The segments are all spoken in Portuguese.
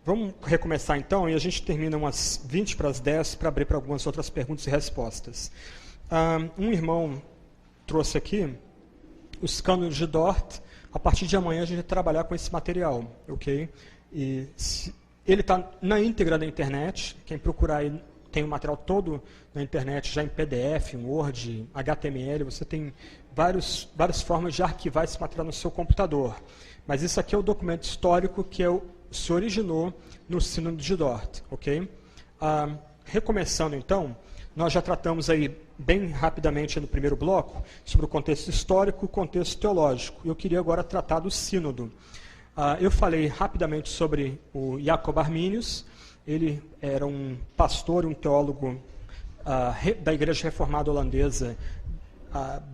Vamos recomeçar então, e a gente termina umas 20 para as 10 para abrir para algumas outras perguntas e respostas. Um irmão trouxe aqui os cânones de Dort. A partir de amanhã a gente vai trabalhar com esse material, ok? E ele está na íntegra da internet. Quem procurar aí tem o material todo na internet, já em PDF, em Word, HTML. Você tem várias formas de arquivar esse material no seu computador. Mas isso aqui é o documento histórico que se originou no Sínodo de Dort, ok? Recomeçando então, nós já tratamos aí bem rapidamente no primeiro bloco sobre o contexto histórico e o contexto teológico. Eu queria agora tratar do Sínodo. Eu falei rapidamente sobre o Jacob Arminius. Ele era um pastor, um teólogo da Igreja Reformada Holandesa,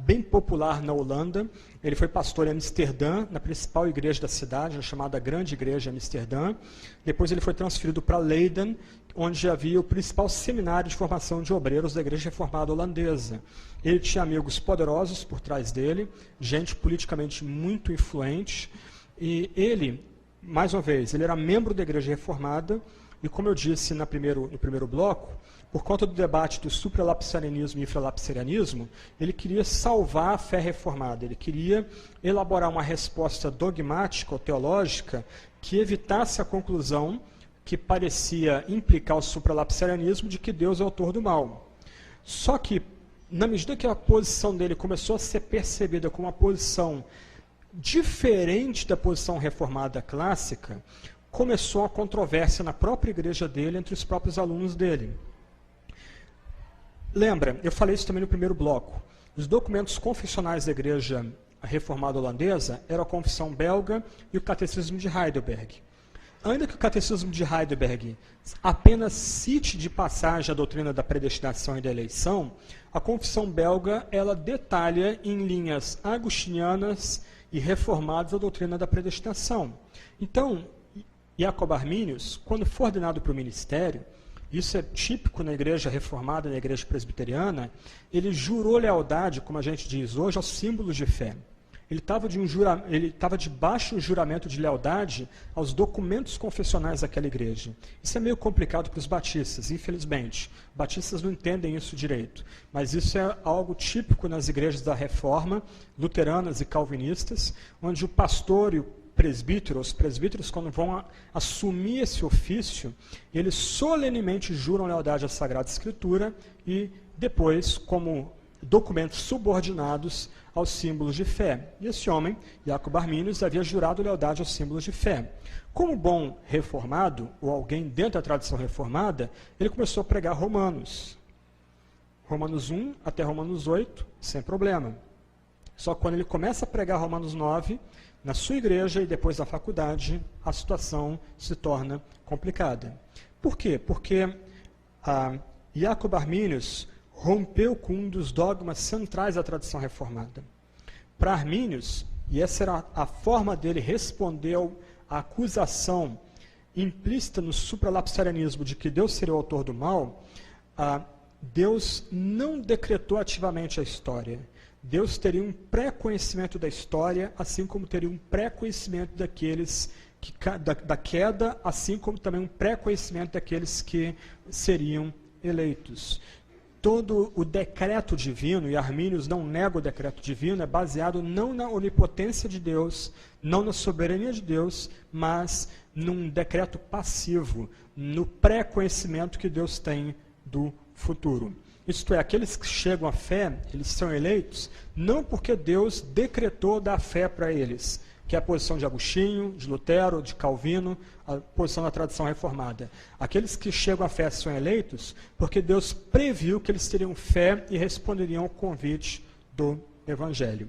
bem popular na Holanda. Ele foi pastor em Amsterdã, na principal igreja da cidade, a chamada Grande Igreja de Amsterdã. Depois ele foi transferido para Leiden, onde havia o principal seminário de formação de obreiros da Igreja Reformada Holandesa. Ele tinha amigos poderosos por trás dele, gente politicamente muito influente, e ele, mais uma vez, ele era membro da Igreja Reformada, e como eu disse no primeiro bloco, por conta do debate do supralapsarianismo e infralapsarianismo, ele queria salvar a fé reformada, ele queria elaborar uma resposta dogmática ou teológica que evitasse a conclusão que parecia implicar o supralapsarianismo de que Deus é autor do mal. Só que, na medida que a posição dele começou a ser percebida como uma posição diferente da posição reformada clássica, começou a controvérsia na própria igreja dele, entre os próprios alunos dele. Lembra, eu falei isso também no primeiro bloco, os documentos confessionais da Igreja Reformada Holandesa eram a Confissão Belga e o Catecismo de Heidelberg. Ainda que o Catecismo de Heidelberg apenas cite de passagem a doutrina da predestinação e da eleição, a Confissão Belga ela detalha em linhas agostinianas e reformadas a doutrina da predestinação. Então, Jacob Arminius, quando foi ordenado para o ministério, isso é típico na igreja reformada, na igreja presbiteriana, ele jurou lealdade, como a gente diz hoje, aos símbolos de fé. Ele estava debaixo do juramento de lealdade aos documentos confessionais daquela igreja. Isso é meio complicado para os batistas, infelizmente. Batistas não entendem isso direito. Mas isso é algo típico nas igrejas da Reforma, luteranas e calvinistas, onde o pastor e o presbítero, os presbíteros, quando vão assumir esse ofício, eles solenemente juram lealdade à Sagrada Escritura e depois, como documentos subordinados aos símbolos de fé. E esse homem, Jacob Arminius, havia jurado lealdade aos símbolos de fé. Como bom reformado, ou alguém dentro da tradição reformada, ele começou a pregar Romanos. Romanos 1 até Romanos 8, sem problema. Só que quando ele começa a pregar Romanos 9, na sua igreja e depois na faculdade, a situação se torna complicada. Por quê? Porque Jacob Arminius rompeu com um dos dogmas centrais da tradição reformada. Para Arminius, e essa era a forma dele responder à acusação implícita no supralapsarianismo de que Deus seria o autor do mal, Deus não decretou ativamente a história. Deus teria um pré-conhecimento da história, assim como teria um pré-conhecimento daqueles da queda, assim como também um pré-conhecimento daqueles que seriam eleitos. Todo o decreto divino, e Arminius não nega o decreto divino, é baseado não na onipotência de Deus, não na soberania de Deus, mas num decreto passivo, no pré-conhecimento que Deus tem do futuro. Isto é, aqueles que chegam à fé, eles são eleitos, não porque Deus decretou dar fé para eles, que é a posição de Agostinho, de Lutero, de Calvino, a posição da tradição reformada. Aqueles que chegam à fé são eleitos porque Deus previu que eles teriam fé e responderiam ao convite do Evangelho.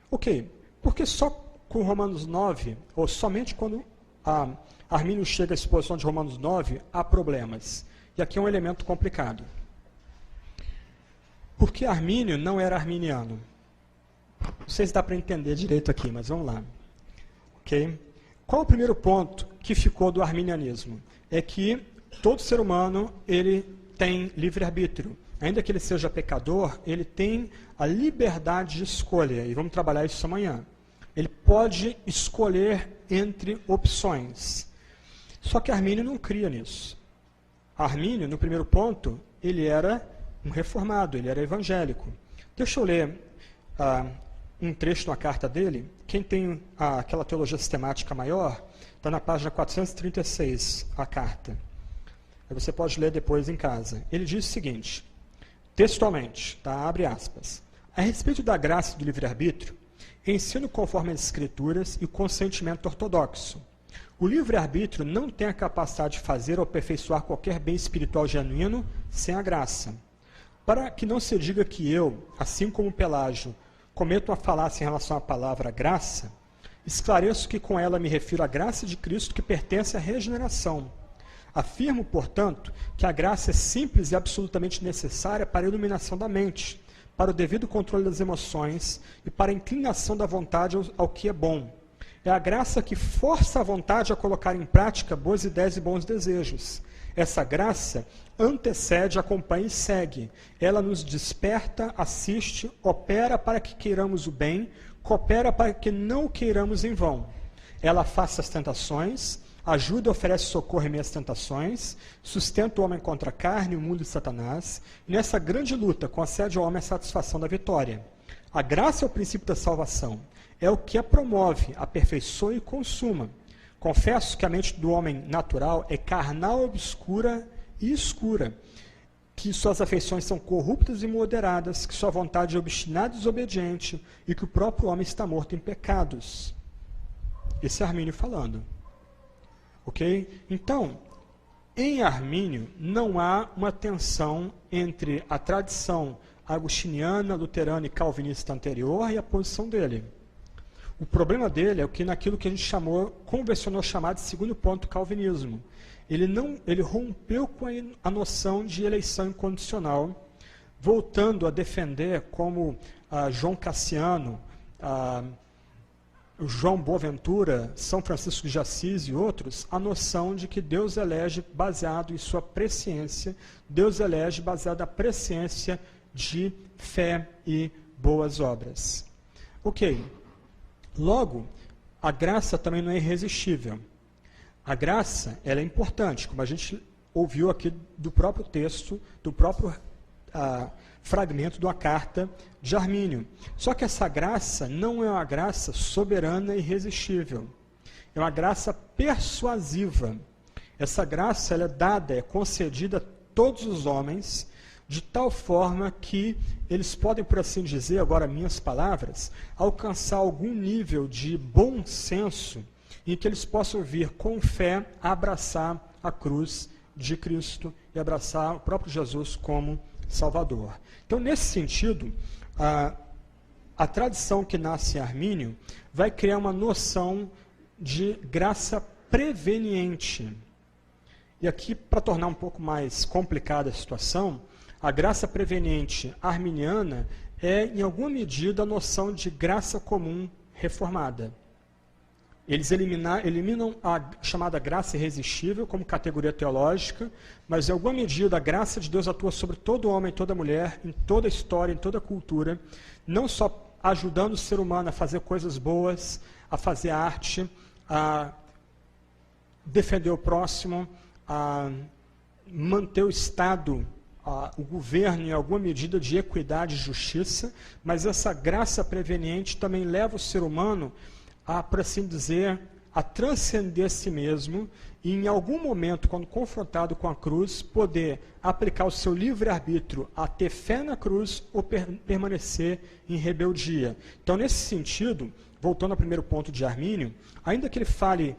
Ok, porque só com Romanos 9, ou somente quando Arminius chega à exposição de Romanos 9, há problemas. E aqui é um elemento complicado. Porque Armínio não era arminiano. Não sei se dá para entender direito aqui, mas vamos lá. Okay? Qual o primeiro ponto que ficou do arminianismo? É que todo ser humano ele tem livre-arbítrio. Ainda que ele seja pecador, ele tem a liberdade de escolha. E vamos trabalhar isso amanhã. Ele pode escolher entre opções. Só que Armínio não cria nisso. Armínio, no primeiro ponto, ele era um reformado, ele era evangélico. Deixa eu ler um trecho na carta dele. Quem tem aquela teologia sistemática maior, está na página 436, a carta. Aí você pode ler depois em casa. Ele diz o seguinte, textualmente, tá? Abre aspas. A respeito da graça do livre-arbítrio, ensino conforme as Escrituras e o consentimento ortodoxo. O livre-arbítrio não tem a capacidade de fazer ou aperfeiçoar qualquer bem espiritual genuíno sem a graça. Para que não se diga que eu, assim como Pelágio, cometo uma falácia em relação à palavra graça, esclareço que com ela me refiro à graça de Cristo que pertence à regeneração. Afirmo, portanto, que a graça é simples e absolutamente necessária para a iluminação da mente, para o devido controle das emoções e para a inclinação da vontade ao que é bom. É a graça que força a vontade a colocar em prática boas ideias e bons desejos. Essa graça antecede, acompanha e segue. Ela nos desperta, assiste, opera para que queiramos o bem, coopera para que não o queiramos em vão. Ela afasta as tentações, ajuda e oferece socorro em meio às tentações, sustenta o homem contra a carne, o mundo e Satanás, e nessa grande luta concede ao homem a satisfação da vitória. A graça é o princípio da salvação, é o que a promove, aperfeiçoa e consuma. Confesso que a mente do homem natural é carnal, obscura e escura, que suas afeições são corruptas e moderadas, que sua vontade é obstinada e desobediente, e que o próprio homem está morto em pecados. Esse é Armínio falando. Ok? Então, em Armínio não há uma tensão entre a tradição agostiniana, luterana e calvinista anterior e a posição dele. O problema dele é que naquilo que a gente convencionou chamar de segundo ponto calvinismo. Ele rompeu com a noção de eleição incondicional, voltando a defender, como João Cassiano, João Boaventura, São Francisco de Assis e outros, a noção de que Deus elege baseado em sua presciência, Deus elege baseado na presciência de fé e boas obras. Ok. Logo, a graça também não é irresistível. A graça, ela é importante, como a gente ouviu aqui do próprio texto, do próprio fragmento de uma carta de Armínio. Só que essa graça não é uma graça soberana e irresistível. É uma graça persuasiva. Essa graça ela é dada, é concedida a todos os homens, de tal forma que eles podem, por assim dizer, agora minhas palavras, alcançar algum nível de bom senso em que eles possam vir com fé abraçar a cruz de Cristo e abraçar o próprio Jesus como Salvador. Então, nesse sentido, a tradição que nasce em Armínio vai criar uma noção de graça preveniente. E aqui, para tornar um pouco mais complicada a situação, a graça preveniente arminiana é, em alguma medida, a noção de graça comum reformada. Eles eliminam a chamada graça irresistível como categoria teológica, mas, em alguma medida, a graça de Deus atua sobre todo homem, toda mulher, em toda a história, em toda a cultura, não só ajudando o ser humano a fazer coisas boas, a fazer arte, a defender o próximo, a manter o Estado, o governo, em alguma medida, de equidade e justiça, mas essa graça preveniente também leva o ser humano a, por assim dizer, a transcender a si mesmo e, em algum momento, quando confrontado com a cruz, poder aplicar o seu livre-arbítrio a ter fé na cruz ou permanecer em rebeldia. Então, nesse sentido, voltando ao primeiro ponto de Armínio, ainda que ele fale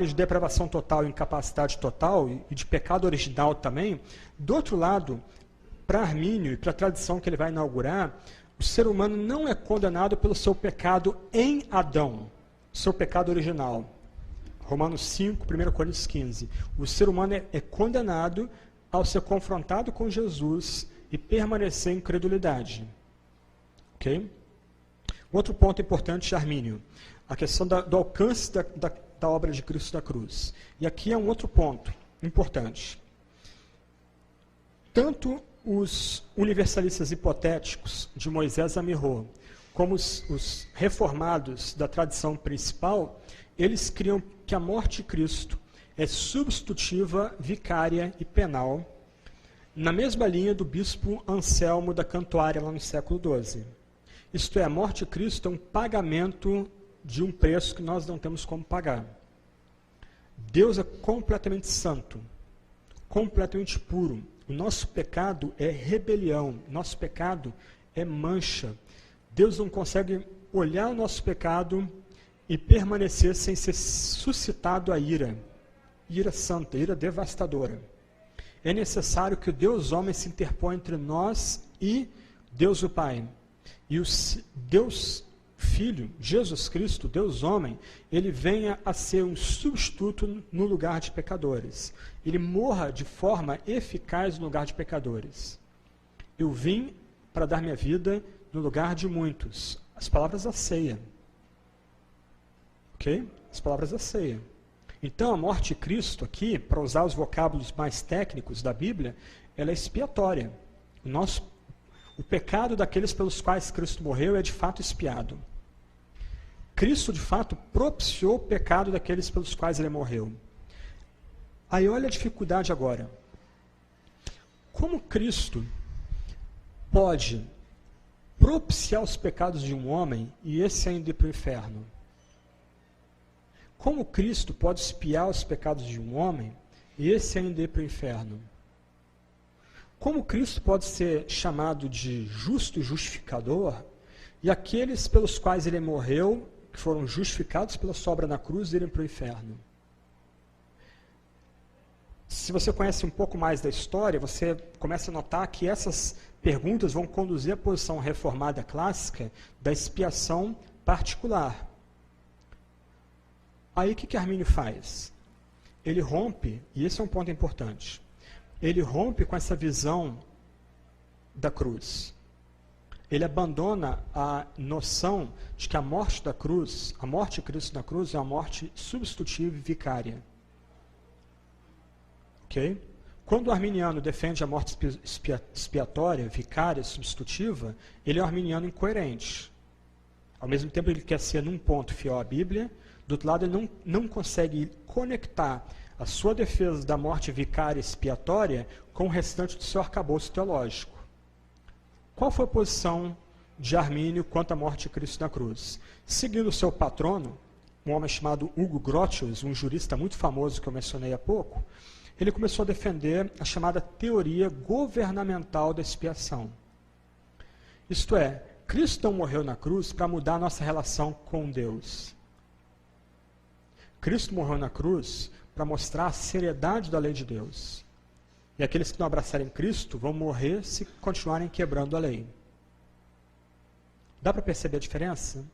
de depravação total e incapacidade total e de pecado original também, do outro lado, para Armínio e para a tradição que ele vai inaugurar, o ser humano não é condenado pelo seu pecado em Adão, seu pecado original. Romanos 5, 1 Coríntios 15. O ser humano é condenado ao ser confrontado com Jesus e permanecer em incredulidade. Ok? Outro ponto importante de Armínio, a questão do alcance da obra de Cristo da cruz. E aqui é um outro ponto importante. Tanto os universalistas hipotéticos de Moisés a Miró, como os reformados da tradição principal, eles criam que a morte de Cristo é substitutiva, vicária e penal, na mesma linha do bispo Anselmo da Cantuária, lá no século XII. Isto é, a morte de Cristo é um pagamento de um preço que nós não temos como pagar. Deus é completamente santo, completamente puro. O nosso pecado é rebelião, nosso pecado é mancha. Deus não consegue olhar o nosso pecado e permanecer sem ser suscitado a ira. Ira santa, ira devastadora. É necessário que o Deus homem se interponha entre nós e Deus o Pai. E o Deus Filho, Jesus Cristo, Deus homem, ele venha a ser um substituto no lugar de pecadores. Ele morra de forma eficaz no lugar de pecadores. Eu vim para dar minha vida no lugar de muitos. As palavras da ceia. Ok? As palavras da ceia. Então, a morte de Cristo aqui, para usar os vocábulos mais técnicos da Bíblia, ela é expiatória. O pecado daqueles pelos quais Cristo morreu é de fato expiado. Cristo, de fato, propiciou o pecado daqueles pelos quais ele morreu. Aí olha a dificuldade agora. Como Cristo pode propiciar os pecados de um homem e esse ainda ir para o inferno? Como Cristo pode expiar os pecados de um homem e esse ainda ir para o inferno? Como Cristo pode ser chamado de justo e justificador e aqueles pelos quais ele morreu, que foram justificados pela sua obra na cruz, irem para o inferno? Se você conhece um pouco mais da história, você começa a notar que essas perguntas vão conduzir à posição reformada clássica da expiação particular. Aí o que Armínio faz? Ele rompe, e esse é um ponto importante, ele rompe com essa visão da cruz. Ele abandona a noção de que a morte da cruz, a morte de Cristo na cruz, é uma morte substitutiva e vicária. Ok? Quando o arminiano defende a morte expiatória, vicária, substitutiva, ele é um arminiano incoerente. Ao mesmo tempo, ele quer ser, num ponto, fiel à Bíblia. Do outro lado, ele não consegue conectar a sua defesa da morte vicária expiatória com o restante do seu arcabouço teológico. Qual foi a posição de Armínio quanto à morte de Cristo na cruz? Seguindo o seu patrono, um homem chamado Hugo Grotius, um jurista muito famoso que eu mencionei há pouco, ele começou a defender a chamada teoria governamental da expiação. Isto é, Cristo não morreu na cruz para mudar a nossa relação com Deus. Cristo morreu na cruz para mostrar a seriedade da lei de Deus. E aqueles que não abraçarem Cristo vão morrer se continuarem quebrando a lei. Dá para perceber a diferença?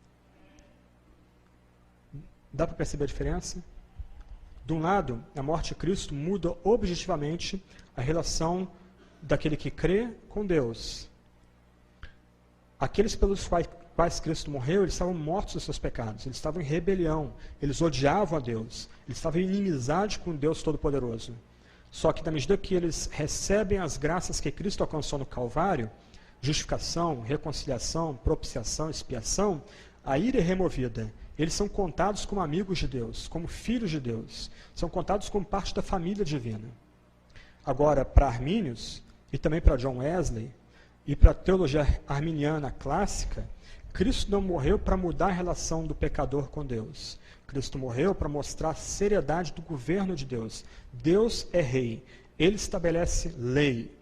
Dá para perceber a diferença? De um lado, a morte de Cristo muda objetivamente a relação daquele que crê com Deus. Aqueles pelos quais Cristo morreu, eles estavam mortos dos seus pecados, eles estavam em rebelião, eles odiavam a Deus, eles estavam em inimizade com Deus Todo-Poderoso. Só que, na medida que eles recebem as graças que Cristo alcançou no Calvário, justificação, reconciliação, propiciação, expiação, a ira é removida. Eles são contados como amigos de Deus, como filhos de Deus. São contados como parte da família divina. Agora, para Armínios, e também para John Wesley, e para a teologia arminiana clássica, Cristo não morreu para mudar a relação do pecador com Deus. Cristo morreu para mostrar a seriedade do governo de Deus. Deus é rei. Ele estabelece lei.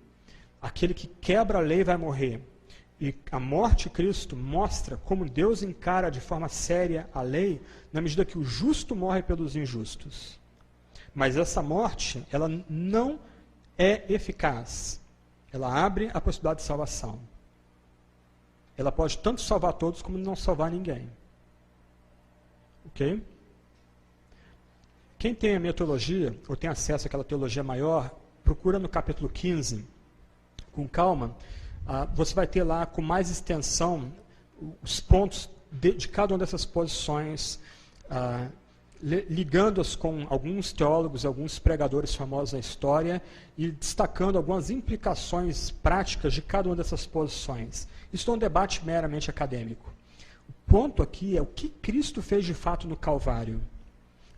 Aquele que quebra a lei vai morrer. E a morte de Cristo mostra como Deus encara de forma séria a lei, na medida que o justo morre pelos injustos. Mas essa morte, ela não é eficaz. Ela abre a possibilidade de salvação. Ela pode tanto salvar todos como não salvar ninguém. Ok? Quem tem a minha teologia, ou tem acesso àquela teologia maior, procura no capítulo 15, com calma. Você vai ter lá com mais extensão os pontos de cada uma dessas posições, ligando-as com alguns teólogos, alguns pregadores famosos na história e destacando algumas implicações práticas de cada uma dessas posições. Isso é um debate meramente acadêmico. O ponto aqui é o que Cristo fez de fato no Calvário.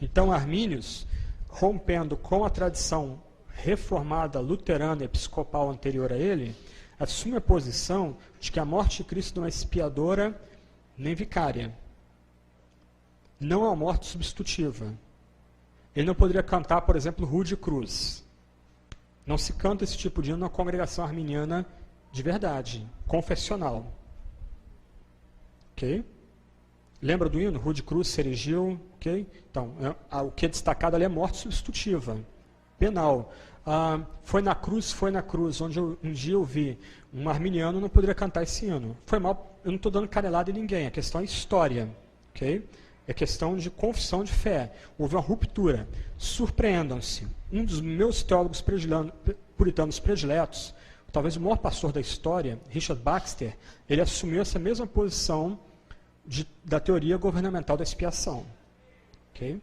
Então, Armínios rompendo com a tradição reformada, luterana e episcopal anterior a ele, assume a posição de que a morte de Cristo não é expiadora nem vicária. Não é uma morte substitutiva. Ele não poderia cantar, por exemplo, Rude Cruz. Não se canta esse tipo de hino na congregação arminiana de verdade, confessional. Ok? Lembra do hino? Rude Cruz se erigiu. Ok? Então, o que é destacado ali é morte substitutiva, penal. Foi na cruz, onde um dia eu vi um arminiano não poderia cantar esse hino. Foi mal, eu não estou dando canelada em ninguém, a questão é história. Ok? É questão de confissão de fé. Houve uma ruptura. Surpreendam-se. Um dos meus teólogos puritanos prediletos, talvez o maior pastor da história, Richard Baxter, ele assumiu essa mesma posição da teoria governamental da expiação. Okay?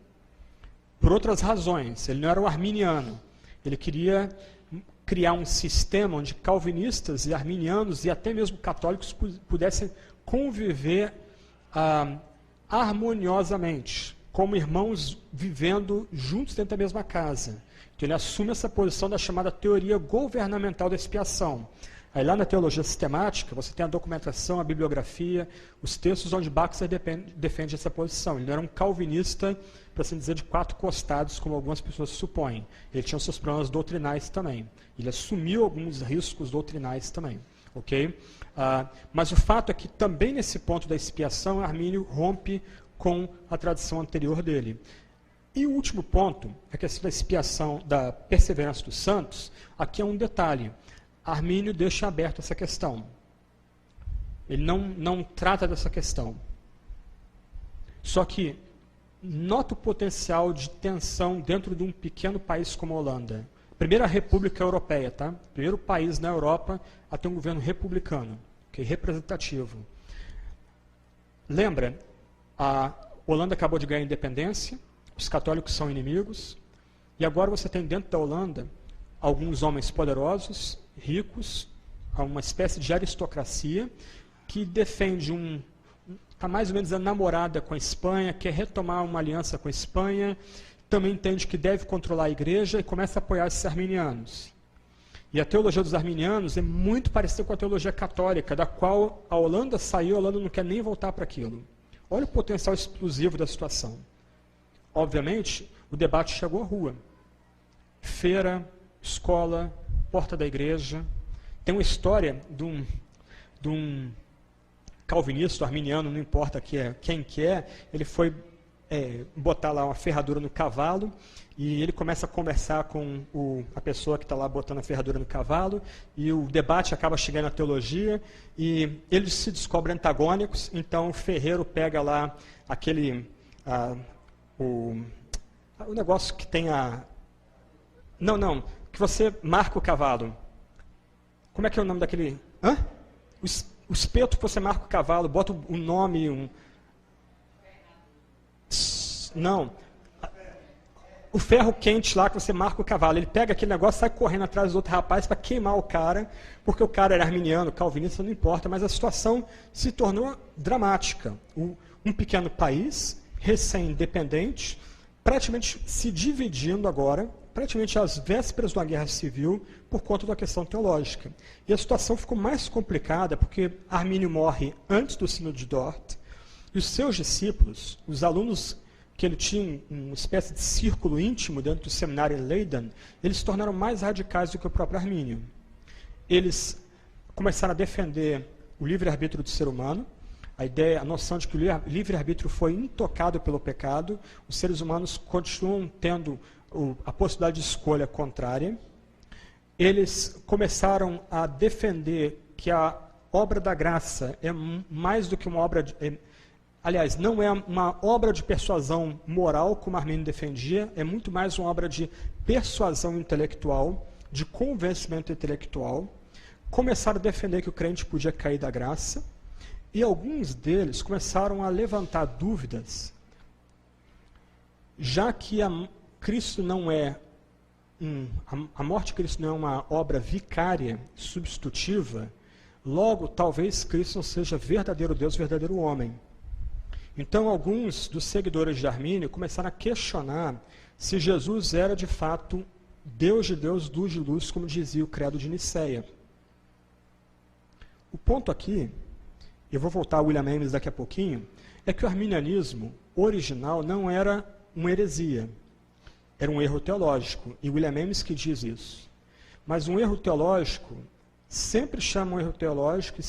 Por outras razões. Ele não era um arminiano. Ele queria criar um sistema onde calvinistas e arminianos e até mesmo católicos pudessem conviver harmoniosamente, como irmãos vivendo juntos dentro da mesma casa. Então ele assume essa posição da chamada teoria governamental da expiação. Aí lá na teologia sistemática, você tem a documentação, a bibliografia, os textos onde Baxter defende essa posição. Ele não era um calvinista, para assim dizer, de 4 costados, como algumas pessoas supõem. Ele tinha seus problemas doutrinais também. Ele assumiu alguns riscos doutrinais também. Okay? Mas o fato é que também nesse ponto da expiação, Armínio rompe com a tradição anterior dele. E o último ponto, a questão da expiação, da perseverança dos santos, aqui é um detalhe. Armínio deixa aberto essa questão. Ele não trata dessa questão. Só que nota o potencial de tensão dentro de um pequeno país como a Holanda. Primeira república europeia, tá? Primeiro país na Europa a ter um governo republicano, okay? Representativo. Lembra, a Holanda acabou de ganhar a independência, os católicos são inimigos, e agora você tem dentro da Holanda alguns homens poderosos, ricos, uma espécie de aristocracia, que defende está mais ou menos namorada com a Espanha, quer retomar uma aliança com a Espanha, também entende que deve controlar a igreja e começa a apoiar esses arminianos. E a teologia dos arminianos é muito parecida com a teologia católica, da qual a Holanda saiu, a Holanda não quer nem voltar para aquilo. Olha o potencial explosivo da situação. Obviamente, o debate chegou à rua. Feira, escola, porta da igreja. Tem uma história de um calvinista, arminiano, não importa quem que é, ele foi botar lá uma ferradura no cavalo e ele começa a conversar com a pessoa que está lá botando a ferradura no cavalo e o debate acaba chegando à teologia e eles se descobrem antagônicos, então o ferreiro pega lá aquele o negócio que tem que você marca o cavalo. Como é que é o nome daquele... O espeto que você marca o cavalo, bota o nome... Não. O ferro quente lá que você marca o cavalo. Ele pega aquele negócio e sai correndo atrás do outro rapaz para queimar o cara, porque o cara era arminiano, calvinista, não importa, mas a situação se tornou dramática. Um pequeno país, recém-independente, praticamente se dividindo agora, praticamente às vésperas de uma guerra civil, por conta da questão teológica. E a situação ficou mais complicada porque Armínio morre antes do Sínodo de Dort, e os seus discípulos, os alunos que ele tinha uma espécie de círculo íntimo dentro do seminário em Leiden, eles se tornaram mais radicais do que o próprio Armínio. Eles começaram a defender o livre-arbítrio do ser humano, a noção de que o livre-arbítrio foi intocado pelo pecado, os seres humanos continuam tendo a possibilidade de escolha contrária. Eles começaram a defender que a obra da graça é mais do que uma obra aliás, não é uma obra de persuasão moral, como Armínio defendia, é muito mais uma obra de persuasão intelectual, de convencimento intelectual. Começaram a defender que o crente podia cair da graça, e alguns deles começaram a levantar dúvidas, já que Cristo não é a morte de Cristo não é uma obra vicária, substitutiva, logo, talvez Cristo não seja verdadeiro Deus, verdadeiro homem. Então, alguns dos seguidores de Armínio começaram a questionar se Jesus era, de fato, Deus de Deus, luz de luz, como dizia o credo de Nicéia. O ponto aqui, eu vou voltar ao William James daqui a pouquinho, é que o arminianismo original não era uma heresia, era um erro teológico, e William James que diz isso. Mas um erro teológico sempre chama um erro teológico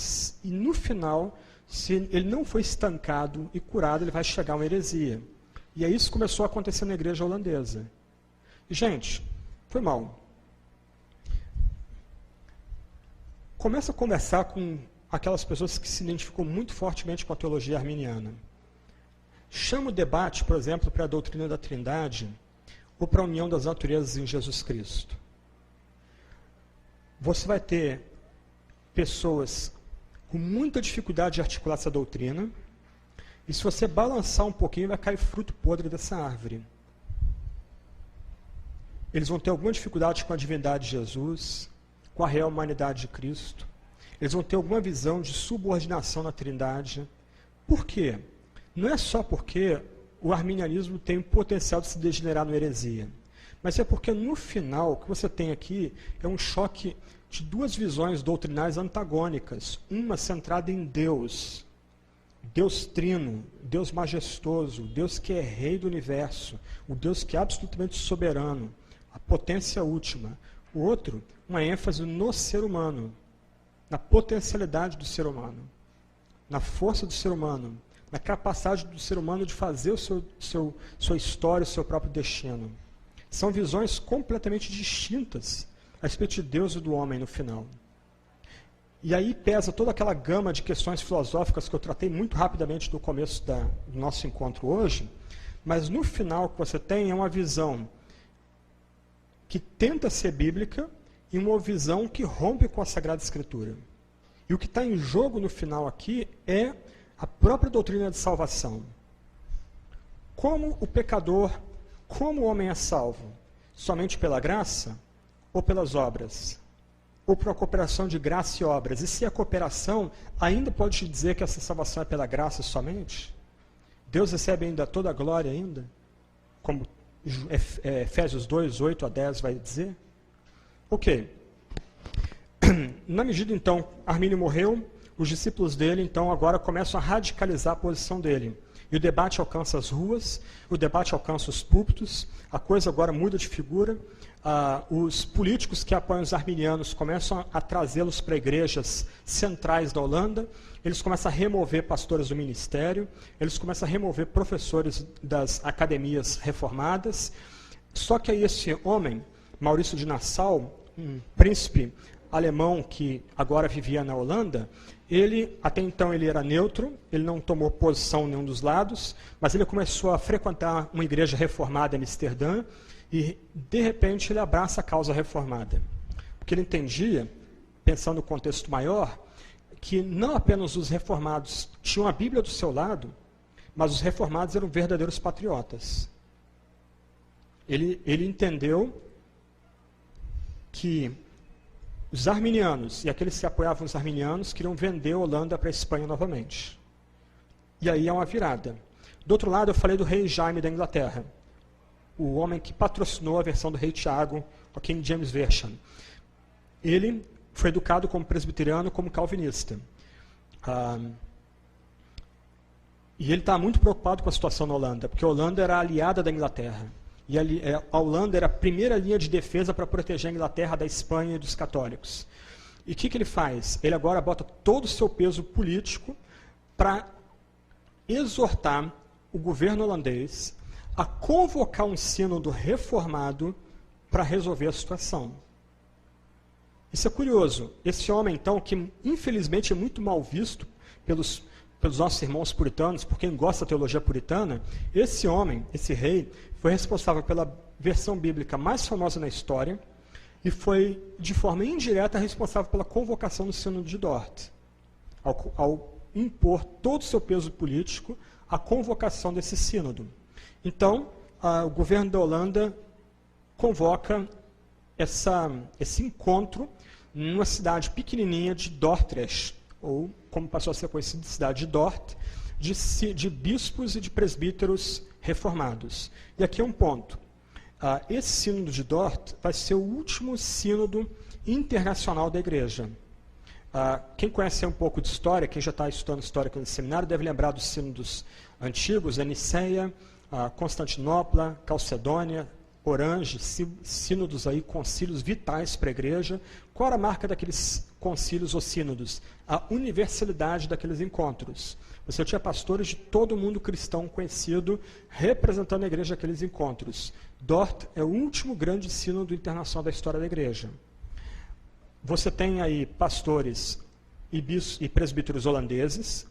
e no final, se ele não foi estancado e curado, ele vai chegar a uma heresia. E aí isso começou a acontecer na igreja holandesa. E, gente, foi mal. Começa a conversar com aquelas pessoas que se identificam muito fortemente com a teologia arminiana. Chama o debate, por exemplo, para a doutrina da Trindade ou para a união das naturezas em Jesus Cristo. Você vai ter pessoas com muita dificuldade de articular essa doutrina, e se você balançar um pouquinho, vai cair fruto podre dessa árvore. Eles vão ter alguma dificuldade com a divindade de Jesus, com a real humanidade de Cristo. Eles vão ter alguma visão de subordinação na Trindade. Por quê? Não é só porque o arminianismo tem o potencial de se degenerar numa heresia, mas é porque no final o que você tem aqui é um choque de duas visões doutrinais antagônicas, uma centrada em Deus, Deus trino, Deus majestoso, Deus que é rei do universo, o Deus que é absolutamente soberano, a potência última. O outro, uma ênfase no ser humano, na potencialidade do ser humano, na força do ser humano, na capacidade do ser humano de fazer sua história, o seu próprio destino. São visões completamente distintas a respeito de Deus e do homem no final. E aí pesa toda aquela gama de questões filosóficas que eu tratei muito rapidamente no começo do nosso encontro hoje, mas no final o que você tem é uma visão que tenta ser bíblica e uma visão que rompe com a Sagrada Escritura. E o que está em jogo no final aqui é a própria doutrina de salvação. Como o pecador, como o homem é salvo? Somente pela graça ou pelas obras? Ou por uma cooperação de graça e obras? E se a cooperação ainda pode dizer que essa salvação é pela graça somente? Deus recebe ainda toda a glória ainda? Como Efésios 2, 8 a 10 vai dizer? Ok. Na medida, então, Armínio morreu, os discípulos dele, então, agora começam a radicalizar a posição dele. E o debate alcança as ruas, o debate alcança os púlpitos, a coisa agora muda de figura. Os políticos que apoiam os arminianos começam a trazê-los para igrejas centrais da Holanda, eles começam a remover pastores do ministério, eles começam a remover professores das academias reformadas. Só que aí esse homem, Maurício de Nassau, um príncipe alemão que agora vivia na Holanda, até então ele era neutro, ele não tomou posição em nenhum dos lados, mas ele começou a frequentar uma igreja reformada em Amsterdã e, de repente, ele abraça a causa reformada. Porque ele entendia, pensando no contexto maior, que não apenas os reformados tinham a Bíblia do seu lado, mas os reformados eram verdadeiros patriotas. Ele entendeu que os arminianos e aqueles que apoiavam os arminianos queriam vender a Holanda para a Espanha novamente. E aí é uma virada. Do outro lado, eu falei do rei Jaime da Inglaterra, o homem que patrocinou a versão do rei Tiago, o King James Version. Ele foi educado como presbiteriano, como calvinista. E ele está muito preocupado com a situação na Holanda, porque a Holanda era aliada da Inglaterra. E a Holanda era a primeira linha de defesa para proteger a Inglaterra da Espanha e dos católicos. E o que ele faz? Ele agora bota todo o seu peso político para exortar o governo holandês a convocar um sínodo reformado para resolver a situação. Isso é curioso. Esse homem, então, que infelizmente é muito mal visto pelos nossos irmãos puritanos, por quem gosta da teologia puritana, esse homem, esse rei, foi responsável pela versão bíblica mais famosa na história e foi, de forma indireta, responsável pela convocação do Sínodo de Dort, ao impor todo o seu peso político à convocação desse sínodo. Então, o governo da Holanda convoca esse encontro numa cidade pequenininha de Dordrecht, ou como passou a ser conhecida, cidade de Dort, de bispos e de presbíteros reformados. E aqui é um ponto. Esse sínodo de Dort vai ser o último sínodo internacional da igreja. Quem conhece um pouco de história, quem já está estudando história no seminário, deve lembrar dos sínodos antigos, a Niceia, Constantinopla, Calcedônia, Orange, sínodos aí, concílios vitais para a igreja. Qual era a marca daqueles concílios ou sínodos? A universalidade daqueles encontros. Você tinha pastores de todo mundo cristão conhecido representando a igreja naqueles encontros. Dort é o último grande sínodo internacional da história da igreja. Você tem aí pastores e presbíteros holandeses,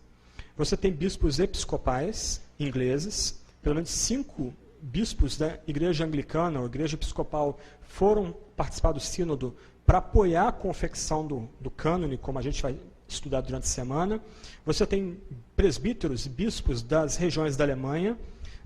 você tem bispos episcopais ingleses, pelo menos 5 bispos da igreja anglicana ou igreja episcopal foram participar do sínodo para apoiar a confecção do cânone, como a gente vai estudar durante a semana. Você tem presbíteros e bispos das regiões da Alemanha,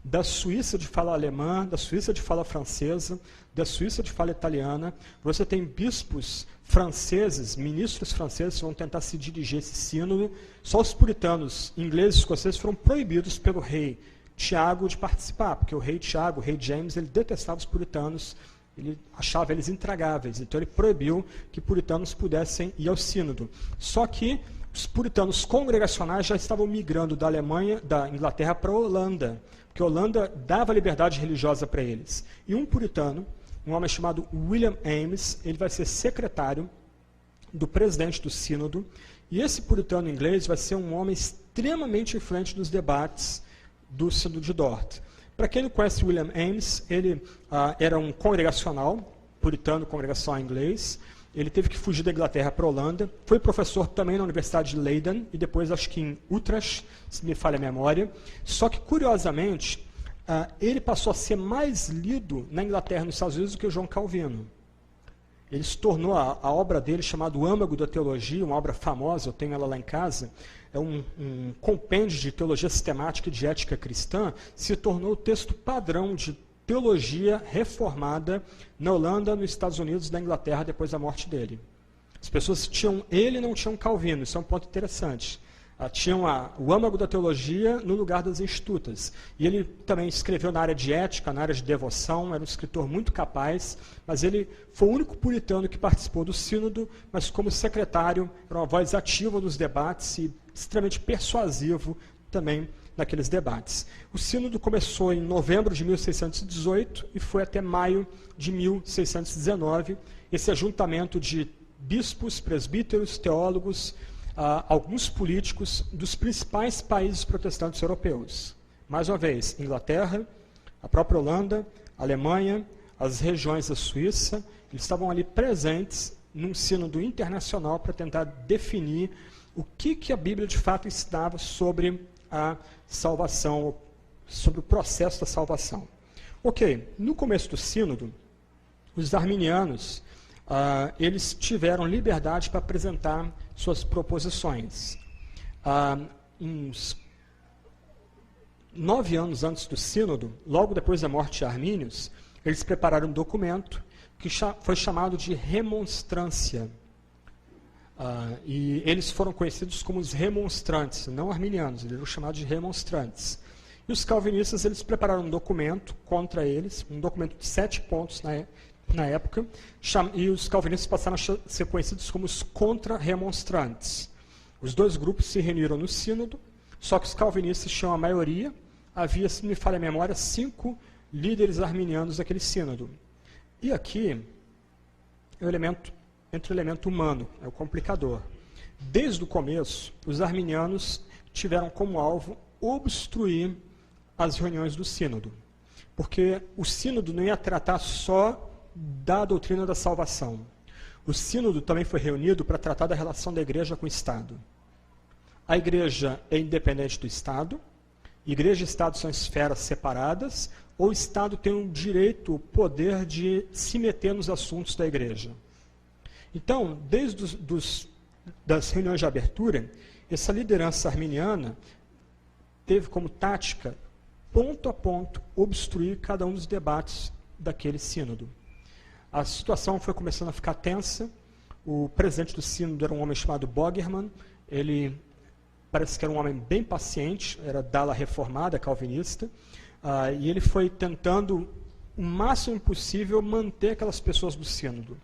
da Suíça de fala alemã, da Suíça de fala francesa, da Suíça de fala italiana. Você tem bispos franceses, ministros franceses que vão tentar se dirigir a esse sínodo. Só os puritanos ingleses e escoceses foram proibidos pelo rei Tiago de participar, porque o rei Tiago, o rei James, ele detestava os puritanos, ele achava eles intragáveis, então ele proibiu que puritanos pudessem ir ao sínodo. Só que os puritanos congregacionais já estavam migrando da Inglaterra para a Holanda, porque a Holanda dava liberdade religiosa para eles. E um puritano, um homem chamado William Ames, ele vai ser secretário do presidente do sínodo, e esse puritano inglês vai ser um homem extremamente influente nos debates do sínodo de Dort. Para quem não conhece William Ames, ele era um congregacional, puritano congregacional inglês. Ele teve que fugir da Inglaterra para a Holanda. Foi professor também na Universidade de Leiden e depois acho que em Utrecht, se me falha a memória. Só que, curiosamente, ele passou a ser mais lido na Inglaterra e nos Estados Unidos do que o João Calvino. Ele se tornou a obra dele, chamada O Âmago da Teologia, uma obra famosa, eu tenho ela lá em casa, é um compêndio de teologia sistemática e de ética cristã, se tornou o texto padrão de teologia reformada na Holanda, nos Estados Unidos e na Inglaterra depois da morte dele. As pessoas tinham ele e não tinham Calvino, isso é um ponto interessante. Tinham o âmago da teologia no lugar das institutas. E ele também escreveu na área de ética, na área de devoção, era um escritor muito capaz, mas ele foi o único puritano que participou do sínodo, mas como secretário, era uma voz ativa nos debates e extremamente persuasivo também naqueles debates. O sínodo começou em novembro de 1618 e foi até maio de 1619, esse ajuntamento de bispos, presbíteros, teólogos, alguns políticos dos principais países protestantes europeus. Mais uma vez, Inglaterra, a própria Holanda, Alemanha, as regiões da Suíça, eles estavam ali presentes num sínodo internacional para tentar definir o que a Bíblia de fato ensinava sobre a salvação, sobre o processo da salvação. Ok, no começo do sínodo, os arminianos, eles tiveram liberdade para apresentar suas proposições. Uns 9 anos antes do sínodo, logo depois da morte de Armínios, eles prepararam um documento que foi chamado de remonstrância. E eles foram conhecidos como os remonstrantes, não arminianos, eles eram chamados de remonstrantes. E os calvinistas, eles prepararam um documento contra eles, um documento de 7 pontos na época, e os calvinistas passaram a ser conhecidos como os contra-remonstrantes. Os dois grupos se reuniram no sínodo, só que os calvinistas tinham a maioria, havia, se não me falha a memória, 5 líderes arminianos daquele sínodo. E aqui, entra o elemento humano, é o complicador. Desde o começo, os arminianos tiveram como alvo obstruir as reuniões do sínodo, porque o sínodo não ia tratar só da doutrina da salvação. O sínodo também foi reunido para tratar da relação da igreja com o Estado. A igreja é independente do Estado, igreja e Estado são esferas separadas, ou o Estado tem o direito, o poder de se meter nos assuntos da igreja. Então, desde das reuniões de abertura, essa liderança arminiana teve como tática, ponto a ponto, obstruir cada um dos debates daquele sínodo. A situação foi começando a ficar tensa. O presidente do sínodo era um homem chamado Bogerman. Ele parece que era um homem bem paciente, era da ala reformada, calvinista, e ele foi tentando o máximo possível manter aquelas pessoas do sínodo.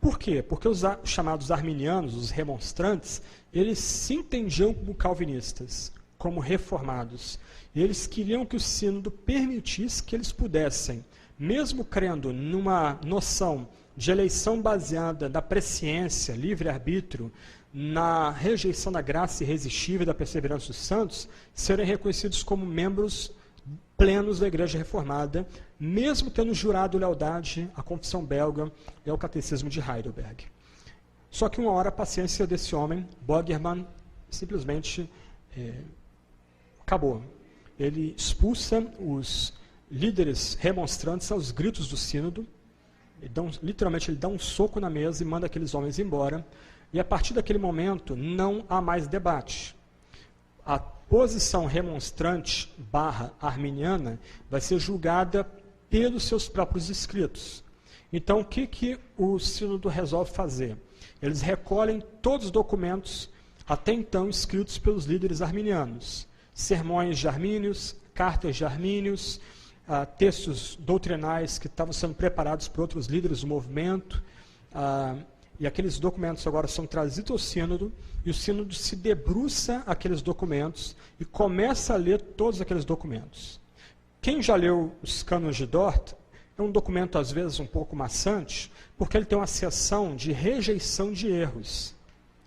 Por quê? Porque os chamados arminianos, os remonstrantes, eles se entendiam como calvinistas, como reformados. E eles queriam que o sínodo permitisse que eles pudessem, mesmo crendo numa noção de eleição baseada na presciência, livre-arbítrio, na rejeição da graça irresistível e da perseverança dos santos, serem reconhecidos como membros plenos da Igreja Reformada, mesmo tendo jurado lealdade à Confissão Belga e ao Catecismo de Heidelberg. Só que uma hora a paciência desse homem, Bogerman, simplesmente acabou. Ele expulsa os líderes remonstrantes aos gritos do sínodo, literalmente ele dá um soco na mesa e manda aqueles homens embora, e a partir daquele momento não há mais debate. A posição remonstrante / arminiana vai ser julgada pelos seus próprios escritos. Então, o que o sínodo resolve fazer? Eles recolhem todos os documentos até então escritos pelos líderes arminianos. Sermões de Armínios, cartas de Armínios, textos doutrinais que estavam sendo preparados por outros líderes do movimento, e aqueles documentos agora são trazidos ao sínodo, e o sínodo se debruça aqueles documentos e começa a ler todos aqueles documentos. Quem já leu os Cânones de Dort, é um documento às vezes um pouco maçante, porque ele tem uma seção de rejeição de erros.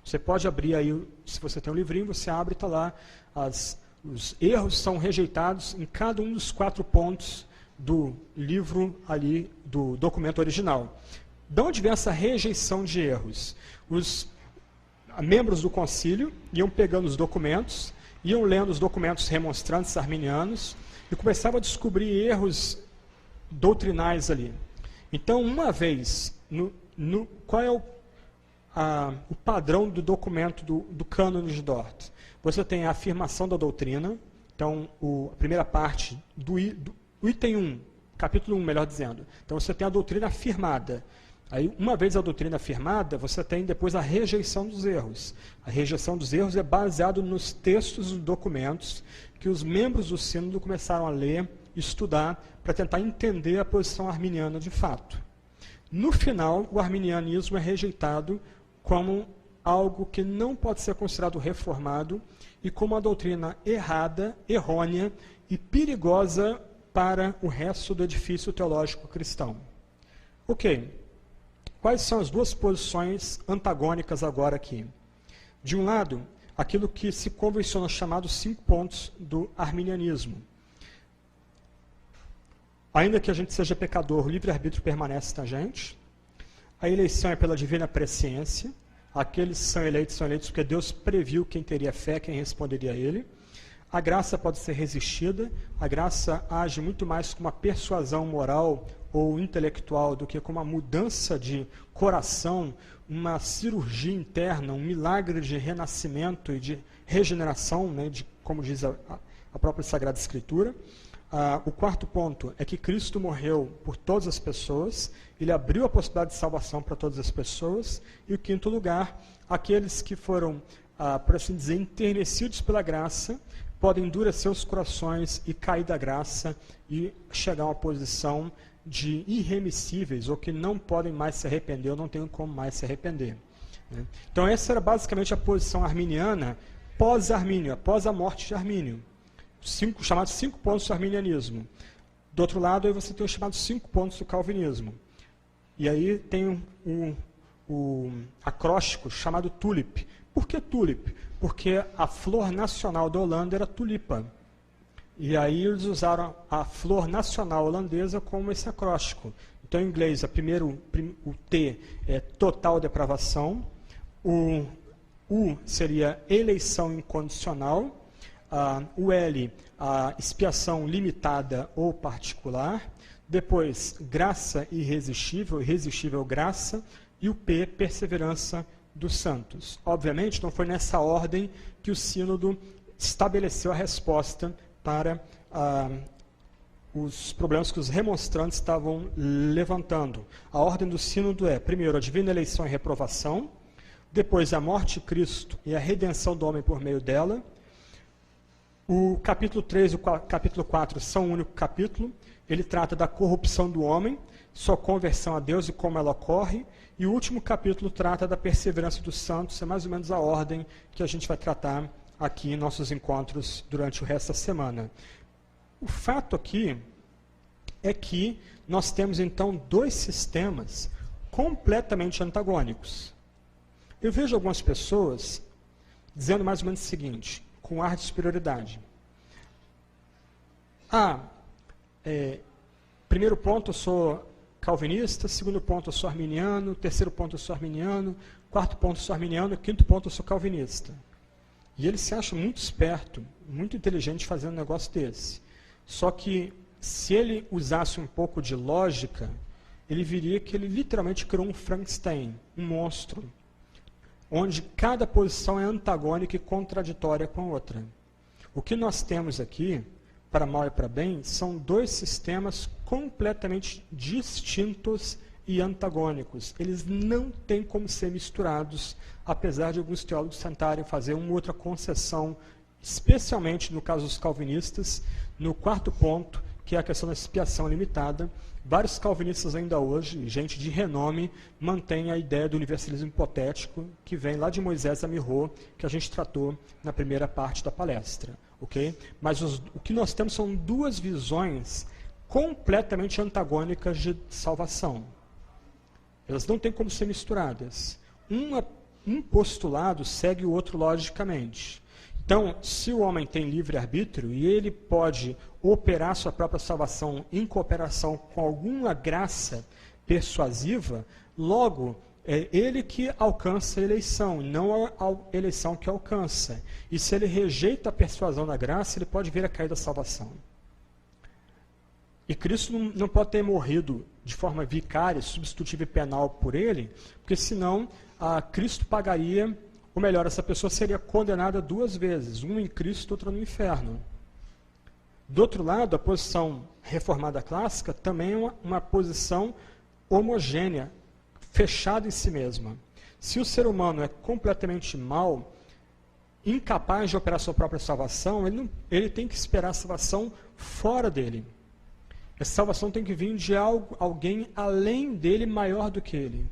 Você pode abrir aí, se você tem um livrinho, você abre e está lá, os erros são rejeitados em cada um dos 4 pontos do livro ali, do documento original. De onde vem essa rejeição de erros? Os membros do concílio iam pegando os documentos, iam lendo os documentos remonstrantes arminianos e começavam a descobrir erros doutrinais ali. Então, uma vez, qual é o padrão do documento do Cânone de Dort? Você tem a afirmação da doutrina, então a primeira parte do item 1, capítulo 1, melhor dizendo. Então você tem a doutrina afirmada. Aí, uma vez a doutrina afirmada, você tem depois a rejeição dos erros. A rejeição dos erros é baseado nos textos dos documentos que os membros do sínodo começaram a ler, estudar, para tentar entender a posição arminiana de fato. No final, o arminianismo é rejeitado como algo que não pode ser considerado reformado e como uma doutrina errada, errônea e perigosa para o resto do edifício teológico cristão. Ok. Quais são as duas posições antagônicas agora aqui? De um lado, aquilo que se convenciona chamado 5 pontos do arminianismo. Ainda que a gente seja pecador, o livre-arbítrio permanece na gente. A eleição é pela divina presciência. Aqueles que são eleitos porque Deus previu quem teria fé, quem responderia a ele. A graça pode ser resistida. A graça age muito mais como uma persuasão moral ou intelectual do que como uma mudança de coração, uma cirurgia interna, um milagre de renascimento e de regeneração, né, como diz a própria Sagrada Escritura. O quarto ponto é que Cristo morreu por todas as pessoas, ele abriu a possibilidade de salvação para todas as pessoas. E o quinto lugar, aqueles que foram, por assim dizer, enternecidos pela graça, podem endurecer os corações e cair da graça e chegar a uma posição de irremissíveis, ou que não podem mais se arrepender, ou não têm como mais se arrepender. Né? Então essa era basicamente a posição arminiana pós-Armínio, após a morte de Armínio. Chamados 5 pontos do arminianismo. Do outro lado, aí você tem os chamados 5 pontos do calvinismo. E aí tem um acróstico chamado tulip. Por que tulip? Porque a flor nacional da Holanda era tulipa. E aí eles usaram a flor nacional holandesa como esse acróstico. Então, em inglês, o T é total depravação, o U seria eleição incondicional, o L, a expiação limitada ou particular, depois graça irresistível, irresistível graça, e o P, perseverança dos santos. Obviamente, não foi nessa ordem que o sínodo estabeleceu a resposta para os problemas que os remonstrantes estavam levantando. A ordem do sínodo é, primeiro, a divina eleição e reprovação, Depois, a morte de Cristo e a redenção do homem por meio dela. O capítulo 3 e o capítulo 4 são um único capítulo. Ele trata da corrupção do homem, sua conversão a Deus e como ela ocorre. E o último capítulo trata da perseverança dos santos. É mais ou menos a ordem que a gente vai tratar aqui em nossos encontros durante o resto da semana. O fato aqui é que nós temos, então, dois sistemas completamente antagônicos. Eu vejo algumas pessoas dizendo mais ou menos o seguinte, com ar de superioridade. Primeiro ponto, eu sou calvinista, segundo ponto, eu sou arminiano, terceiro ponto, eu sou arminiano, quarto ponto, eu sou arminiano, quinto ponto, eu sou calvinista. E ele se acha muito esperto, muito inteligente fazendo um negócio desse. Só que, se ele usasse um pouco de lógica, ele viria que ele literalmente criou um Frankenstein, um monstro, onde cada posição é antagônica e contraditória com a outra. O que nós temos aqui, para mal e para bem, são dois sistemas completamente distintos e antagônicos. Eles não têm como ser misturados, apesar de alguns teólogos tentarem fazer uma outra concessão, especialmente no caso dos calvinistas, no quarto ponto, que é a questão da expiação limitada. Vários calvinistas ainda hoje, gente de renome, mantêm a ideia do universalismo hipotético, que vem lá de Moisés a Mirô, que a gente tratou na primeira parte da palestra. Okay? Mas o que nós temos são duas visões completamente antagônicas de salvação. Elas não têm como ser misturadas. Um postulado segue o outro logicamente. Então, se o homem tem livre-arbítrio e ele pode operar sua própria salvação em cooperação com alguma graça persuasiva, logo, é ele que alcança a eleição, não a eleição que alcança. E se ele rejeita a persuasão da graça, ele pode vir a cair da salvação. E Cristo não pode ter morrido de forma vicária, substitutiva e penal por ele, porque senão Cristo pagaria, ou melhor, essa pessoa seria condenada duas vezes, uma em Cristo e outra no inferno. Do outro lado, a posição reformada clássica também é uma posição homogênea, fechada em si mesma. Se o ser humano é completamente mau, incapaz de operar sua própria salvação, ele tem que esperar a salvação fora dele. Essa salvação tem que vir de alguém além dele, maior do que ele.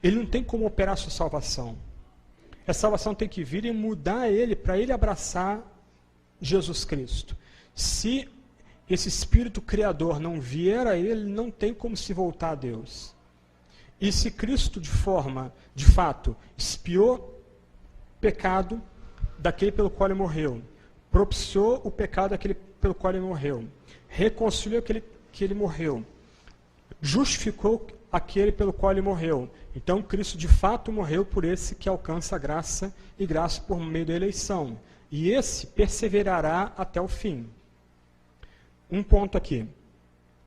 Ele não tem como operar sua salvação. Essa salvação tem que vir e mudar ele, para ele abraçar Jesus Cristo. Se esse Espírito Criador não vier a ele, não tem como se voltar a Deus. E se Cristo, de fato, expiou pecado daquele pelo qual ele morreu, propiciou o pecado daquele pelo qual ele morreu, reconciliou aquele que ele morreu, justificou aquele pelo qual ele morreu. Então, Cristo de fato morreu por esse que alcança a graça e graça por meio da eleição. E esse perseverará até o fim. Um ponto aqui.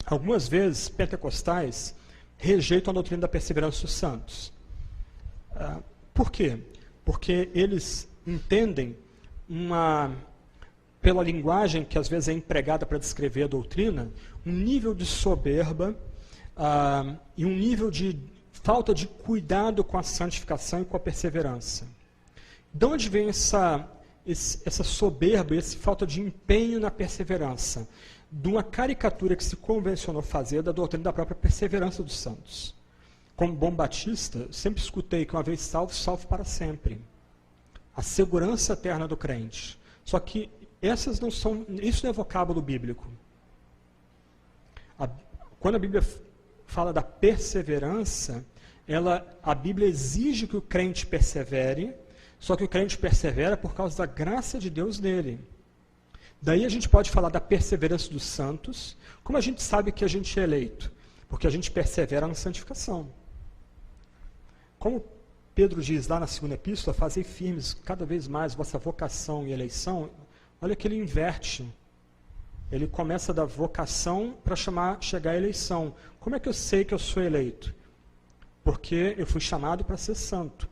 Algumas vezes, pentecostais rejeitam a doutrina da perseverança dos santos. Por quê? Porque eles entendem pela linguagem que às vezes é empregada para descrever a doutrina, um nível de soberba e um nível de falta de cuidado com a santificação e com a perseverança. De onde vem essa soberba, essa falta de empenho na perseverança? De uma caricatura que se convencionou fazer da doutrina da própria perseverança dos santos. Como bom batista, eu sempre escutei que uma vez salvo, salvo para sempre. A segurança eterna do crente. Só que isso não é vocábulo bíblico. Quando a Bíblia fala da perseverança, a Bíblia exige que o crente persevere, só que o crente persevera por causa da graça de Deus nele. Daí a gente pode falar da perseverança dos santos. Como a gente sabe que a gente é eleito? Porque a gente persevera na santificação. Como Pedro diz lá na segunda epístola, fazei firmes cada vez mais vossa vocação e eleição. Olha que ele inverte. Ele começa da vocação para chegar à eleição. Como é que eu sei que eu sou eleito? Porque eu fui chamado para ser santo.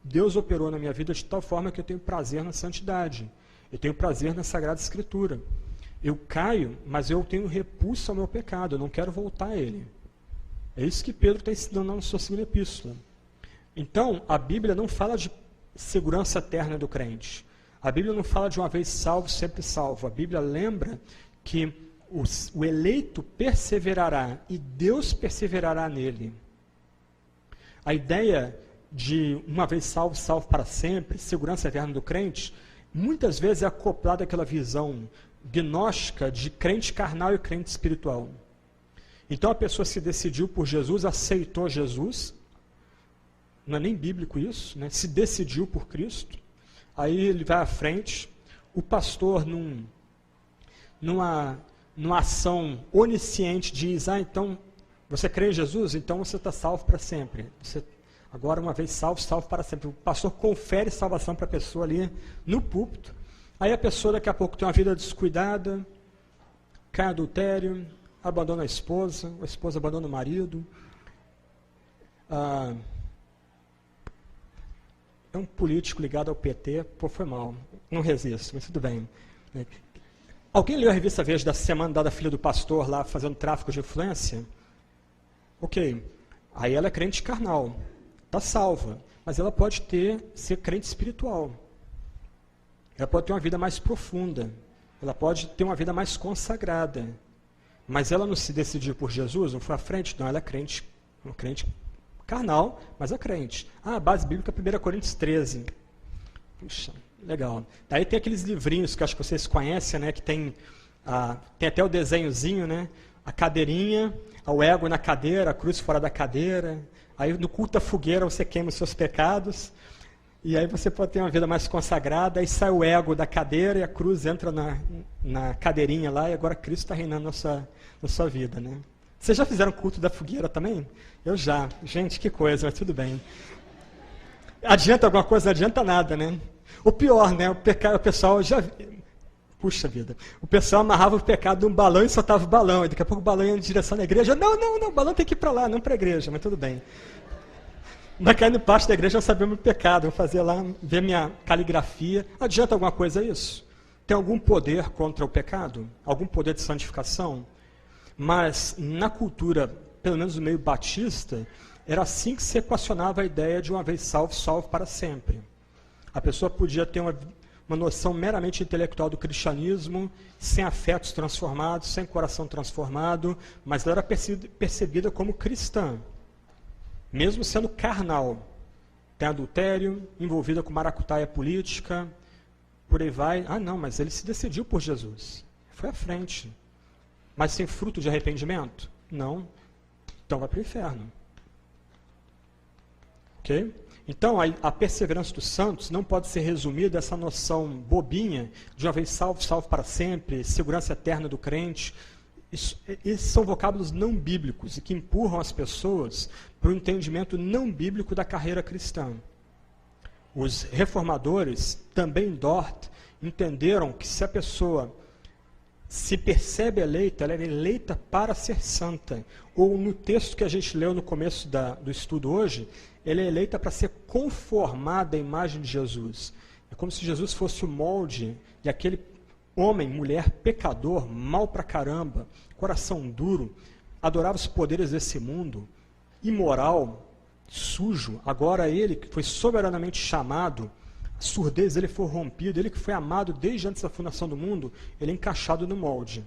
Deus operou na minha vida de tal forma que eu tenho prazer na santidade. Eu tenho prazer na Sagrada Escritura. Eu caio, mas eu tenho repulso ao meu pecado. Eu não quero voltar a ele. É isso que Pedro está ensinando na sua segunda epístola. Então, a Bíblia não fala de segurança eterna do crente. A Bíblia não fala de uma vez salvo, sempre salvo. A Bíblia lembra que o eleito perseverará e Deus perseverará nele. A ideia de uma vez salvo, salvo para sempre, segurança eterna do crente, muitas vezes é acoplada àquela visão gnóstica de crente carnal e crente espiritual. Então a pessoa se decidiu por Jesus, aceitou Jesus, não é nem bíblico isso, né? Se decidiu por Cristo, aí ele vai à frente, o pastor numa ação onisciente diz, então você crê em Jesus? Então você está salvo para sempre. Você, agora uma vez salvo, salvo para sempre. O pastor confere salvação para a pessoa ali no púlpito, aí a pessoa daqui a pouco tem uma vida descuidada, cai em adultério, abandona a esposa abandona o marido, é um político ligado ao PT, foi mal, não resisto, mas tudo bem. Alguém leu a revista Veja da semana dada filha do pastor lá fazendo tráfico de influência? Ok, aí ela é crente carnal, está salva, mas ela pode ser crente espiritual. Ela pode ter uma vida mais profunda, ela pode ter uma vida mais consagrada, mas ela não se decidiu por Jesus, não foi à frente, não, ela é crente carnal, mas é crente. A base bíblica 1 Coríntios 13. Puxa, legal. Daí tem aqueles livrinhos que acho que vocês conhecem, né, que tem até o desenhozinho, né, a cadeirinha, o ego na cadeira, a cruz fora da cadeira. Aí no culto da fogueira você queima os seus pecados, e aí você pode ter uma vida mais consagrada, aí sai o ego da cadeira e a cruz entra na cadeirinha lá, e agora Cristo está reinando na sua vida, né? Vocês já fizeram culto da fogueira também? Eu já. Gente, que coisa, mas tudo bem. Adianta alguma coisa? Não adianta nada, né? O pior, né? O pessoal já... Puxa vida. O pessoal amarrava o pecado num balão e soltava o balão. E daqui a pouco o balão ia em direção à igreja. Não, o balão tem que ir para lá, não para a igreja, mas tudo bem. Mas cair no pátio da igreja eu sabia o meu pecado. Eu fazia lá, ver minha caligrafia. Adianta alguma coisa isso? Tem algum poder contra o pecado? Algum poder de santificação? Mas na cultura, pelo menos no meio batista, era assim que se equacionava a ideia de uma vez salvo, salvo para sempre. A pessoa podia ter uma noção meramente intelectual do cristianismo, sem afetos transformados, sem coração transformado, mas ela era percebida como cristã, mesmo sendo carnal. Tem adultério, envolvida com maracutaia política, por aí vai. Não, mas ele se decidiu por Jesus. Foi à frente. Mas sem fruto de arrependimento? Não. Então vai para o inferno. Ok? Então a perseverança dos santos não pode ser resumida essa noção bobinha de uma vez salvo, salvo para sempre, segurança eterna do crente. Esses são vocábulos não bíblicos e que empurram as pessoas para o entendimento não bíblico da carreira cristã. Os reformadores, também em Dort, entenderam que se a pessoa se percebe eleita, ela é eleita para ser santa. Ou no texto que a gente leu no começo do estudo hoje, ela é eleita para ser conformada à imagem de Jesus. É como se Jesus fosse o molde de aquele homem, mulher, pecador, mal pra caramba, coração duro, adorava os poderes desse mundo, imoral, sujo. Agora ele, que foi soberanamente chamado, a surdez dele foi rompida, ele que foi amado desde antes da fundação do mundo, ele é encaixado no molde.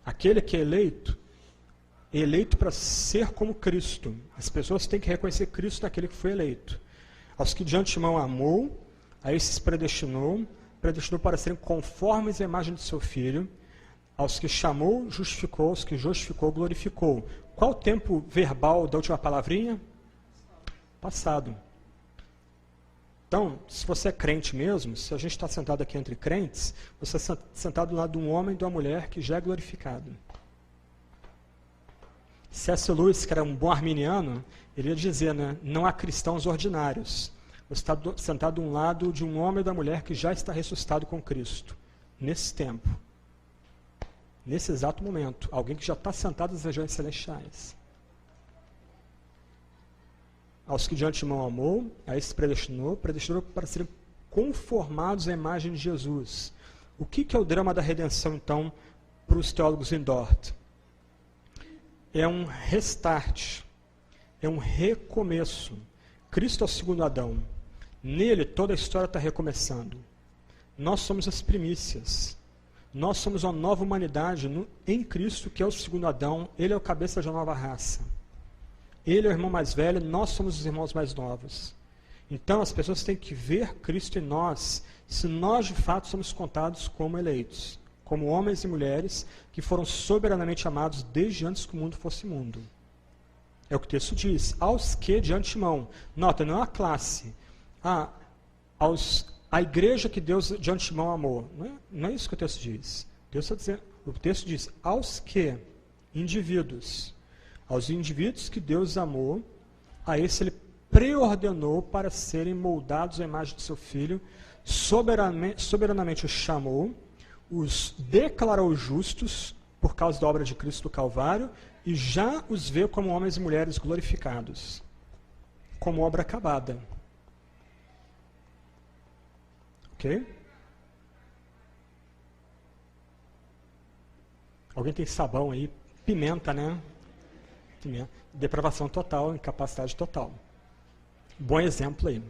Aquele que é eleito para ser como Cristo. As pessoas têm que reconhecer Cristo naquele que foi eleito. Aos que de antemão amou, a esses predestinou para serem conformes à imagem de seu Filho. Aos que chamou, justificou, aos que justificou, glorificou. Qual o tempo verbal da última palavrinha? Passado. Então, se você é crente mesmo, se a gente está sentado aqui entre crentes, você está sentado do lado de um homem e de uma mulher que já é glorificado. C.S. Lewis, que era um bom arminiano, ele ia dizer, né, não há cristãos ordinários. Você está sentado de um lado de um homem e da mulher que já está ressuscitado com Cristo. Nesse tempo. Nesse exato momento. Alguém que já está sentado nas regiões celestiais. Aos que de antemão amou, a esses predestinou para serem conformados à imagem de Jesus. O que é o drama da redenção, então, para os teólogos em Dort? É um restart, é um recomeço. Cristo é o segundo Adão. Nele toda a história está recomeçando. Nós somos as primícias. Nós somos uma nova humanidade em Cristo, que é o segundo Adão. Ele é o cabeça de uma nova raça. Ele é o irmão mais velho, nós somos os irmãos mais novos. Então as pessoas têm que ver Cristo em nós, se nós de fato somos contados como eleitos, como homens e mulheres que foram soberanamente amados desde antes que o mundo fosse mundo. É o que o texto diz, aos que de antemão. Nota, não é a classe. A igreja que Deus de antemão amou. Não é isso que o texto diz. O texto diz, aos que, indivíduos. Aos indivíduos que Deus amou, a esse ele preordenou para serem moldados à imagem de seu Filho, soberanamente os chamou, os declarou justos por causa da obra de Cristo do Calvário, e já os vê como homens e mulheres glorificados, como obra acabada. Ok? Alguém tem sabão aí? Pimenta, né? Pimenta. Depravação total, incapacidade total. Bom exemplo aí.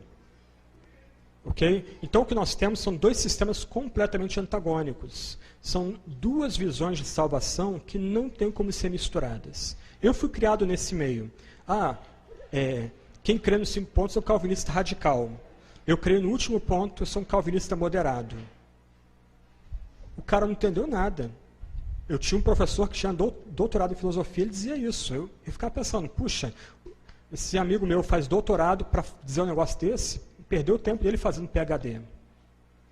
Ok? Então o que nós temos são dois sistemas completamente antagônicos. São duas visões de salvação que não têm como ser misturadas. Eu fui criado nesse meio. Quem crê nos 5 pontos é um calvinista radical. Eu creio no último ponto, eu sou um calvinista moderado. O cara não entendeu nada. Eu tinha um professor que tinha doutorado em filosofia, ele dizia isso. Eu ficava pensando, puxa, esse amigo meu faz doutorado para dizer um negócio desse, perdeu o tempo dele fazendo PhD.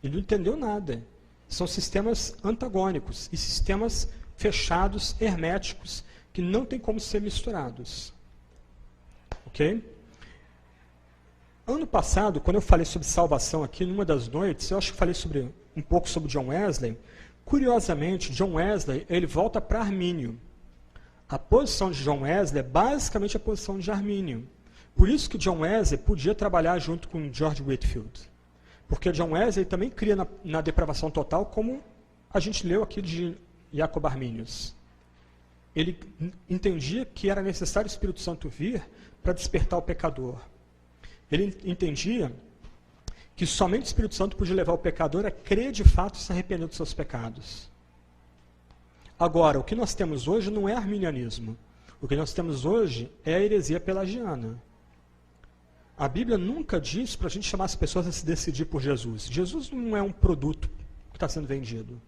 Ele não entendeu nada. São sistemas antagônicos e sistemas fechados, herméticos, que não tem como ser misturados. Ok? Ano passado, quando eu falei sobre salvação aqui, numa das noites, eu acho que falei um pouco sobre John Wesley. Curiosamente, John Wesley, ele volta para Armínio. A posição de John Wesley é basicamente a posição de Armínio. Por isso que John Wesley podia trabalhar junto com George Whitefield. Porque John Wesley também cria na depravação total, como a gente leu aqui de Jacob Arminius. Ele entendia que era necessário o Espírito Santo vir para despertar o pecador. Ele entendia que somente o Espírito Santo podia levar o pecador a crer de fato e se arrepender dos seus pecados. Agora, o que nós temos hoje não é arminianismo. O que nós temos hoje é a heresia pelagiana. A Bíblia nunca diz para a gente chamar as pessoas a se decidir por Jesus. Jesus não é um produto que está sendo vendido.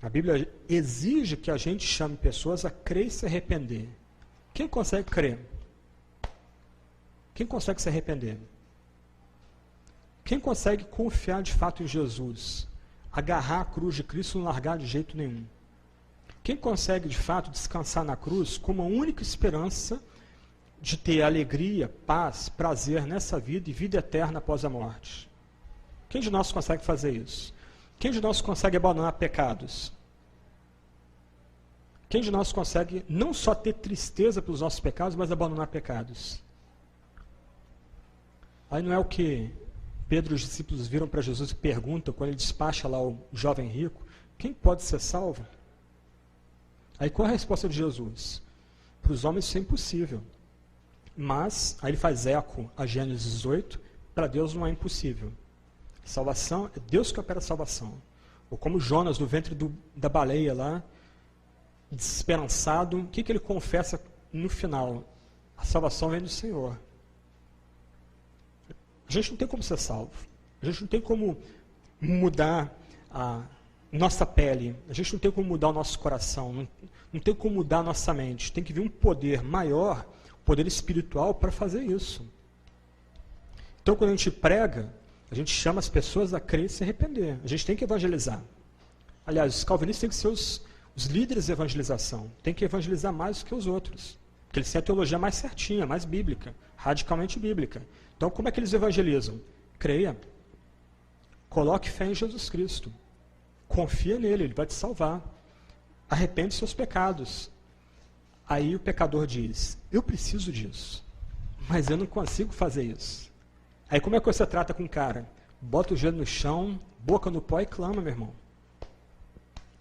A Bíblia exige que a gente chame pessoas a crer e se arrepender. Quem consegue crer? Quem consegue se arrepender? Quem consegue confiar de fato em Jesus? Agarrar a cruz de Cristo e não largar de jeito nenhum? Quem consegue de fato descansar na cruz como a única esperança de ter alegria, paz, prazer nessa vida e vida eterna após a morte? Quem de nós consegue fazer isso? Quem de nós consegue abandonar pecados? Quem de nós consegue não só ter tristeza pelos nossos pecados, mas abandonar pecados? Aí não é o que Pedro e os discípulos viram para Jesus e perguntam, quando ele despacha lá o jovem rico, quem pode ser salvo? Aí qual é a resposta de Jesus? Para os homens isso é impossível. Mas, aí ele faz eco a Gênesis 18, para Deus não é impossível. Salvação, é Deus que opera a salvação. Ou como Jonas, no ventre da baleia lá, desesperançado, o que ele confessa no final? A salvação vem do Senhor. A gente não tem como ser salvo. A gente não tem como mudar a nossa pele. A gente não tem como mudar o nosso coração. Não tem como mudar a nossa mente. Tem que vir um poder maior, poder espiritual, para fazer isso. Então, quando a gente prega, a gente chama as pessoas a crer e se arrepender. A gente tem que evangelizar. Aliás, os calvinistas têm que ser os líderes de evangelização. Tem que evangelizar mais do que os outros. Porque eles têm a teologia mais certinha, mais bíblica, radicalmente bíblica. Então, como é que eles evangelizam? Creia. Coloque fé em Jesus Cristo. Confia nele, ele vai te salvar. Arrepende dos seus pecados. Aí o pecador diz, eu preciso disso, mas eu não consigo fazer isso. Aí como é que você trata com o cara? Bota o joelho no chão, boca no pó e clama, meu irmão.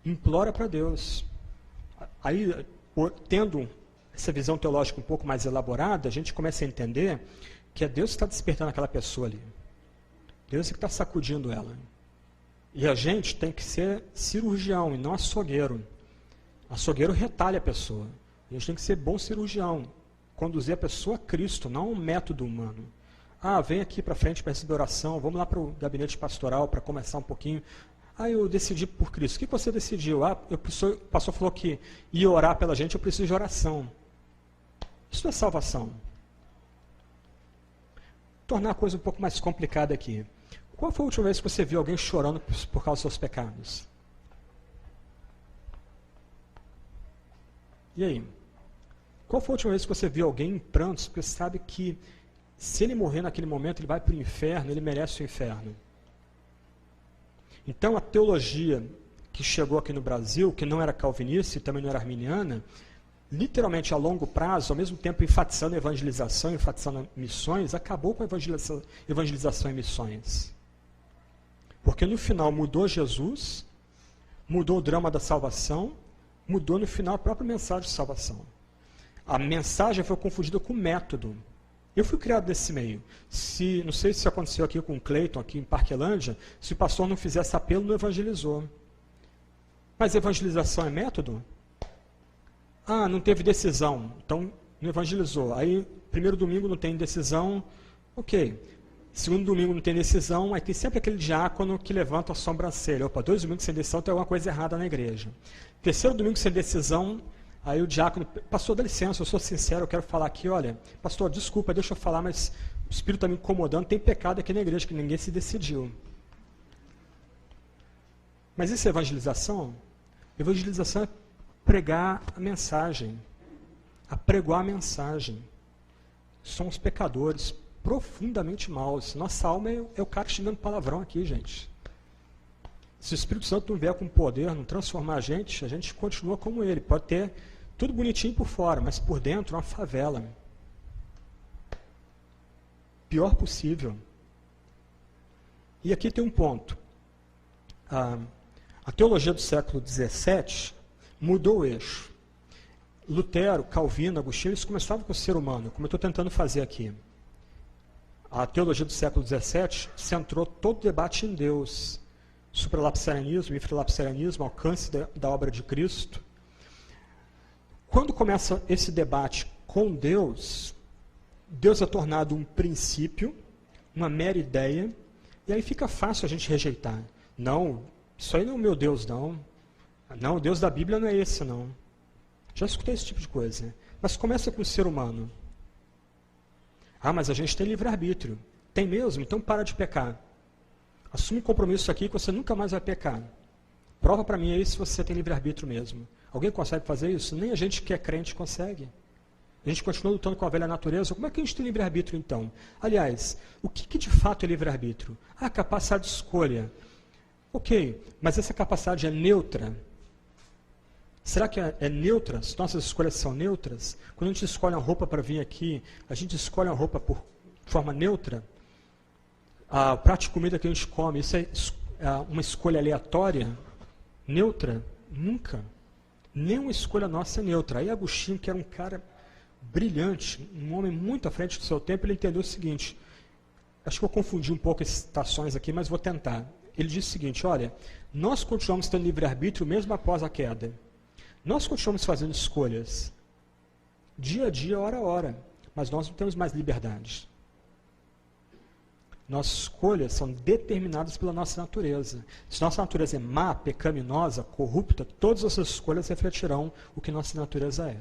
Implora para Deus. Aí, tendo essa visão teológica um pouco mais elaborada, a gente começa a entender que é Deus que está despertando aquela pessoa ali. Deus é que está sacudindo ela. E a gente tem que ser cirurgião e não açougueiro. Açougueiro retalha a pessoa. A gente tem que ser bom cirurgião. Conduzir a pessoa a Cristo, não um método humano. Vem aqui para frente para receber oração, vamos lá para o gabinete pastoral para conversar um pouquinho. Eu decidi por Cristo. O que você decidiu? O pastor falou que ia orar pela gente, eu preciso de oração. Isso não é salvação. Tornar a coisa um pouco mais complicada aqui. Qual foi a última vez que você viu alguém chorando por causa dos seus pecados? E aí? Qual foi a última vez que você viu alguém em prantos porque sabe que se ele morrer naquele momento ele vai para o inferno, ele merece o inferno? Então a teologia que chegou aqui no Brasil, que não era calvinista e também não era arminiana, literalmente a longo prazo, ao mesmo tempo enfatizando a evangelização, enfatizando missões, acabou com a evangelização e missões. Porque no final mudou Jesus, mudou o drama da salvação, mudou no final a própria mensagem de salvação. A mensagem foi confundida com o método. Eu fui criado nesse meio. Não sei se aconteceu aqui com o Cleiton, aqui em Parquelândia, se o pastor não fizesse apelo, não evangelizou. Mas evangelização é método? Não teve decisão, então não evangelizou. Aí, primeiro domingo não tem decisão, ok. Segundo domingo não tem decisão, aí tem sempre aquele diácono que levanta a sobrancelha. 2 domingos sem decisão, tem alguma coisa errada na igreja. Terceiro domingo sem decisão, aí o diácono, pastor, dá licença, eu sou sincero, eu quero falar aqui, olha, pastor, desculpa, deixa eu falar, mas o Espírito está me incomodando, tem pecado aqui na igreja que ninguém se decidiu. Mas isso é evangelização? Evangelização é pregar a mensagem, apregoar a mensagem. Somos pecadores, profundamente maus. Nossa alma é o cara xingando palavrão aqui, gente. Se o Espírito Santo não vier com poder, não transformar a gente continua como ele. Pode ter tudo bonitinho por fora, mas por dentro uma favela. Pior possível. E aqui tem um ponto. A teologia do século XVII mudou o eixo. Lutero, Calvino, Agostinho, eles começavam com o ser humano, como eu estou tentando fazer aqui. A teologia do século XVII centrou todo o debate em Deus. Supralapsarianismo, infralapsarianismo, alcance da obra de Cristo. Quando começa esse debate com Deus, Deus é tornado um princípio, uma mera ideia, e aí fica fácil a gente rejeitar. Não, isso aí não é o meu Deus, não. Não, o Deus da Bíblia não é esse, não. Já escutei esse tipo de coisa. Mas começa com o ser humano. Mas a gente tem livre-arbítrio. Tem mesmo? Então para de pecar. Assume um compromisso aqui que você nunca mais vai pecar. Prova para mim aí se você tem livre-arbítrio mesmo. Alguém consegue fazer isso? Nem a gente que é crente consegue. A gente continua lutando com a velha natureza. Como é que a gente tem livre-arbítrio então? Aliás, o que de fato é livre-arbítrio? Capacidade de escolha. Ok, mas essa capacidade é neutra? Será que é neutra? As nossas escolhas são neutras? Quando a gente escolhe uma roupa para vir aqui, a gente escolhe uma roupa por forma neutra? O prato de comida que a gente come, isso é uma escolha aleatória? Neutra? Nunca. Nenhuma escolha nossa é neutra. Aí Agostinho, que era um cara brilhante, um homem muito à frente do seu tempo, ele entendeu o seguinte, acho que eu confundi um pouco as citações aqui, mas vou tentar. Ele disse o seguinte, olha, nós continuamos tendo livre-arbítrio mesmo após a queda. Nós continuamos fazendo escolhas, dia a dia, hora a hora, mas nós não temos mais liberdade. Nossas escolhas são determinadas pela nossa natureza. Se nossa natureza é má, pecaminosa, corrupta, todas essas escolhas refletirão o que nossa natureza é.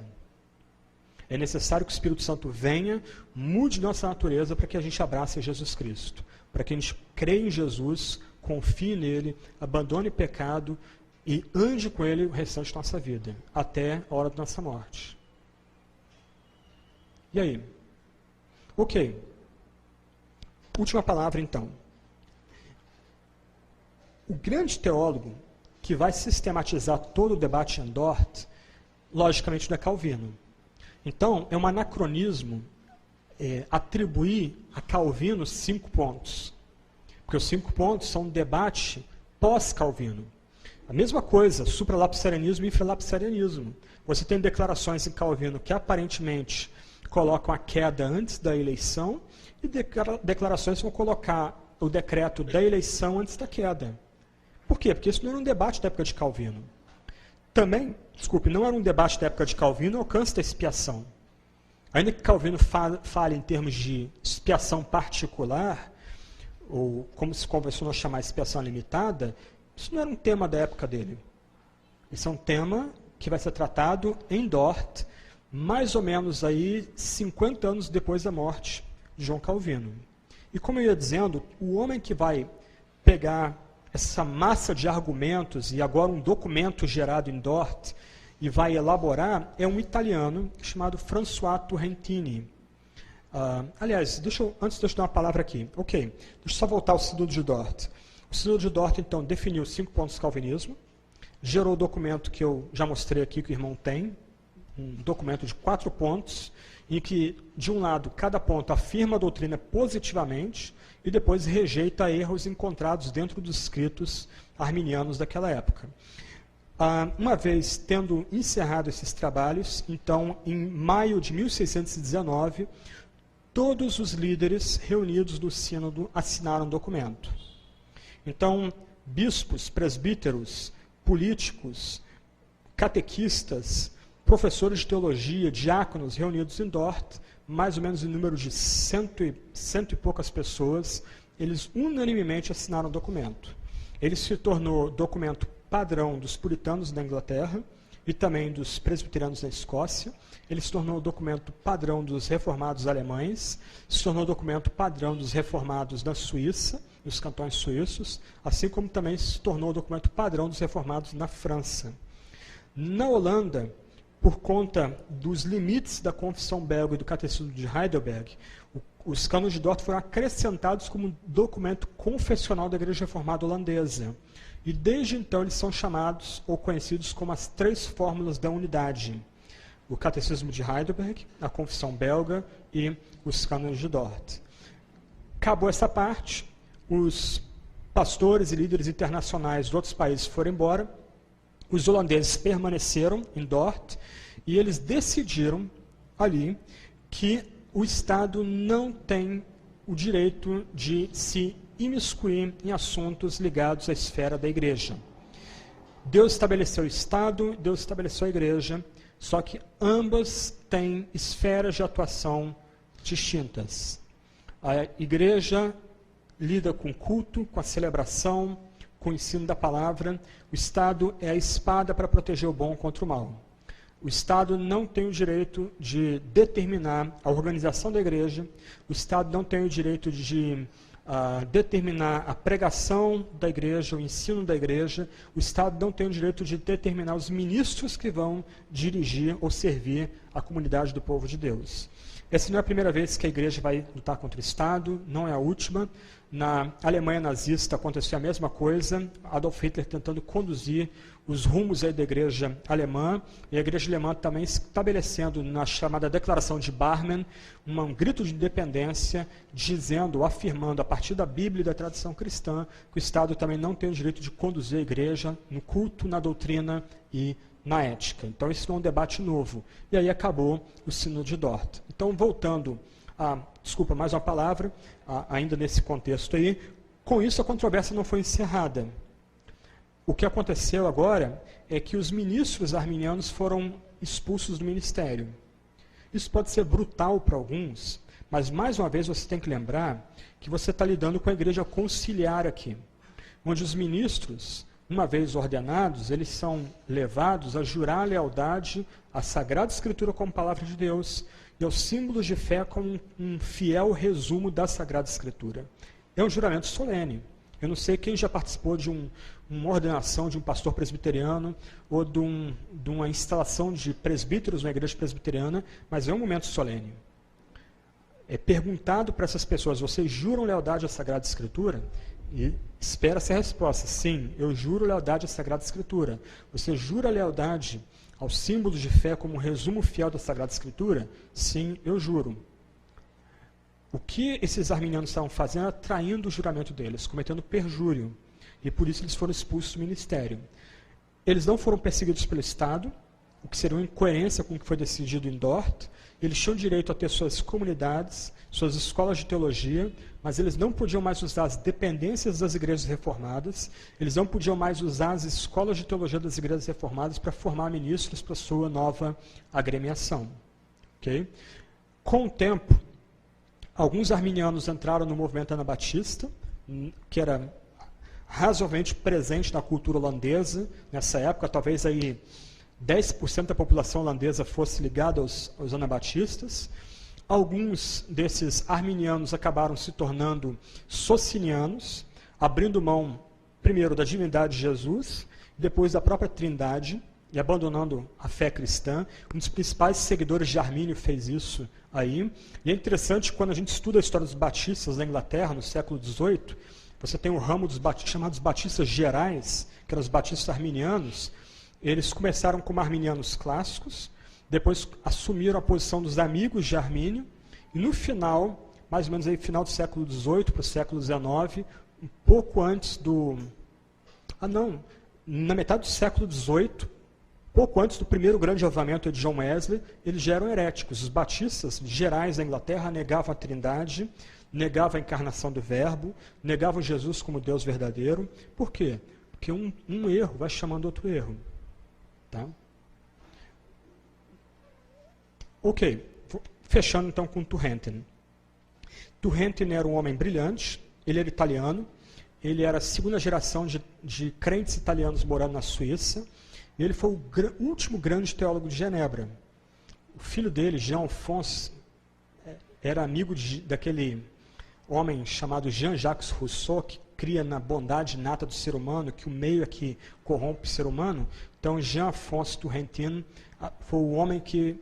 É necessário que o Espírito Santo venha, mude nossa natureza para que a gente abrace Jesus Cristo, para que a gente creia em Jesus, confie nele, abandone o pecado e ande com ele o restante da nossa vida, até a hora da nossa morte. E aí? Ok. Última palavra, então. O grande teólogo que vai sistematizar todo o debate em Dort, logicamente não é Calvino. Então, é um anacronismo atribuir a Calvino 5 pontos. Porque os 5 pontos são um debate pós-Calvino. A mesma coisa, supralapsarianismo e infralapsarianismo. Você tem declarações em Calvino que aparentemente colocam a queda antes da eleição, e declarações vão colocar o decreto da eleição antes da queda. Por quê? Porque isso não era um debate da época de Calvino. Também, não era um debate da época de Calvino o alcance da expiação. Ainda que Calvino fale em termos de expiação particular, ou como se convencionou chamar expiação limitada, isso não era um tema da época dele. Isso é um tema que vai ser tratado em Dort, mais ou menos aí 50 anos depois da morte de João Calvino. E como eu ia dizendo, o homem que vai pegar essa massa de argumentos e agora um documento gerado em Dort e vai elaborar é um italiano chamado François Turrentini. Aliás, antes de eu dar uma palavra aqui. Ok, deixa eu só voltar ao Sínodo de Dort. O Sínodo de Dort, então, definiu 5 pontos do calvinismo, gerou o documento que eu já mostrei aqui, que o irmão tem, um documento de 4 pontos, em que, de um lado, cada ponto afirma a doutrina positivamente e depois rejeita erros encontrados dentro dos escritos arminianos daquela época. Uma vez tendo encerrado esses trabalhos, então, em maio de 1619, todos os líderes reunidos do sínodo assinaram o documento. Então, bispos, presbíteros, políticos, catequistas, professores de teologia, diáconos reunidos em Dort, mais ou menos em número de cento e poucas pessoas, eles unanimemente assinaram o documento. Ele se tornou documento padrão dos puritanos da Inglaterra e também dos presbiterianos da Escócia. Ele se tornou documento padrão dos reformados alemães, se tornou documento padrão dos reformados da Suíça, dos cantões suíços, assim como também se tornou documento padrão dos reformados na França. Na Holanda, por conta dos limites da Confissão Belga e do Catecismo de Heidelberg, os cânones de Dort foram acrescentados como documento confessional da Igreja Reformada Holandesa. E desde então eles são chamados ou conhecidos como as 3 fórmulas da unidade: o Catecismo de Heidelberg, a Confissão Belga e os cânones de Dort. Acabou essa parte, os pastores e líderes internacionais de outros países foram embora, os holandeses permaneceram em Dort e eles decidiram ali que o Estado não tem o direito de se imiscuir em assuntos ligados à esfera da igreja. Deus estabeleceu o Estado, Deus estabeleceu a igreja, só que ambas têm esferas de atuação distintas. A igreja lida com o culto, com a celebração, com o ensino da palavra. O Estado é a espada para proteger o bom contra o mal. O Estado não tem o direito de determinar a organização da igreja, o Estado não tem o direito de determinar a pregação da igreja, o ensino da igreja, o Estado não tem o direito de determinar os ministros que vão dirigir ou servir a comunidade do povo de Deus. Essa não é a primeira vez que a igreja vai lutar contra o Estado, não é a última. Na Alemanha nazista aconteceu a mesma coisa, Adolf Hitler tentando conduzir os rumos aí da igreja alemã, e a igreja alemã também estabelecendo na chamada Declaração de Barmen um grito de independência, dizendo, afirmando a partir da Bíblia e da tradição cristã, que o Estado também não tem o direito de conduzir a igreja no culto, na doutrina e na ética. Então isso não é um debate novo. E aí acabou o Sínodo de Dort. Então voltando mais uma palavra, ainda nesse contexto aí, com isso a controvérsia não foi encerrada. O que aconteceu agora é que os ministros arminianos foram expulsos do ministério. Isso pode ser brutal para alguns, mas mais uma vez você tem que lembrar que você está lidando com a igreja conciliar aqui, onde os ministros, uma vez ordenados, eles são levados a jurar lealdade à Sagrada Escritura como palavra de Deus e aos símbolos de fé como um fiel resumo da Sagrada Escritura. É um juramento solene. Eu não sei quem já participou de uma ordenação de um pastor presbiteriano ou de uma instalação de presbíteros na igreja presbiteriana, mas é um momento solene. É perguntado para essas pessoas, vocês juram lealdade à Sagrada Escritura? E espera-se a resposta, sim, eu juro lealdade à Sagrada Escritura. Você jura lealdade aos símbolos de fé como um resumo fiel da Sagrada Escritura? Sim, eu juro. O que esses arminianos estavam fazendo era traindo o juramento deles, cometendo perjúrio. E por isso eles foram expulsos do ministério. Eles não foram perseguidos pelo Estado, o que seria uma incoerência com o que foi decidido em Dort. Eles tinham direito a ter suas comunidades, suas escolas de teologia, mas eles não podiam mais usar as dependências das igrejas reformadas, eles não podiam mais usar as escolas de teologia das igrejas reformadas para formar ministros para sua nova agremiação. Okay? Com o tempo, alguns arminianos entraram no movimento anabatista, que era razoavelmente presente na cultura holandesa nessa época, talvez aí 10% da população holandesa fosse ligada aos anabatistas. Alguns desses arminianos acabaram se tornando socinianos, abrindo mão primeiro da divindade de Jesus, depois da própria Trindade, e abandonando a fé cristã. Um dos principais seguidores de Armínio fez isso aí. E é interessante, quando a gente estuda a história dos batistas na Inglaterra, no século XVIII, você tem um ramo dos chamados batistas gerais, que eram os batistas arminianos. Eles começaram como arminianos clássicos, depois assumiram a posição dos amigos de Armínio, e no final, mais ou menos aí final do século XVIII para o século XIX, um pouco antes do... na metade do século XVIII, pouco antes do primeiro grande avivamento de John Wesley, eles já eram heréticos. Os batistas gerais da Inglaterra negavam a Trindade, negavam a encarnação do Verbo, negavam Jesus como Deus verdadeiro. Por quê? Porque um erro vai chamando outro erro. Tá? Ok, fechando então com Turretin. Turretin era um homem brilhante, ele era italiano, ele era a segunda geração de crentes italianos morando na Suíça, e ele foi o último grande teólogo de Genebra. O filho dele, Jean-Alphonse, era amigo daquele homem chamado Jean-Jacques Rousseau, que cria na bondade inata do ser humano, que o meio é que corrompe o ser humano. Então, Jean-Alphonse Turretin foi o homem que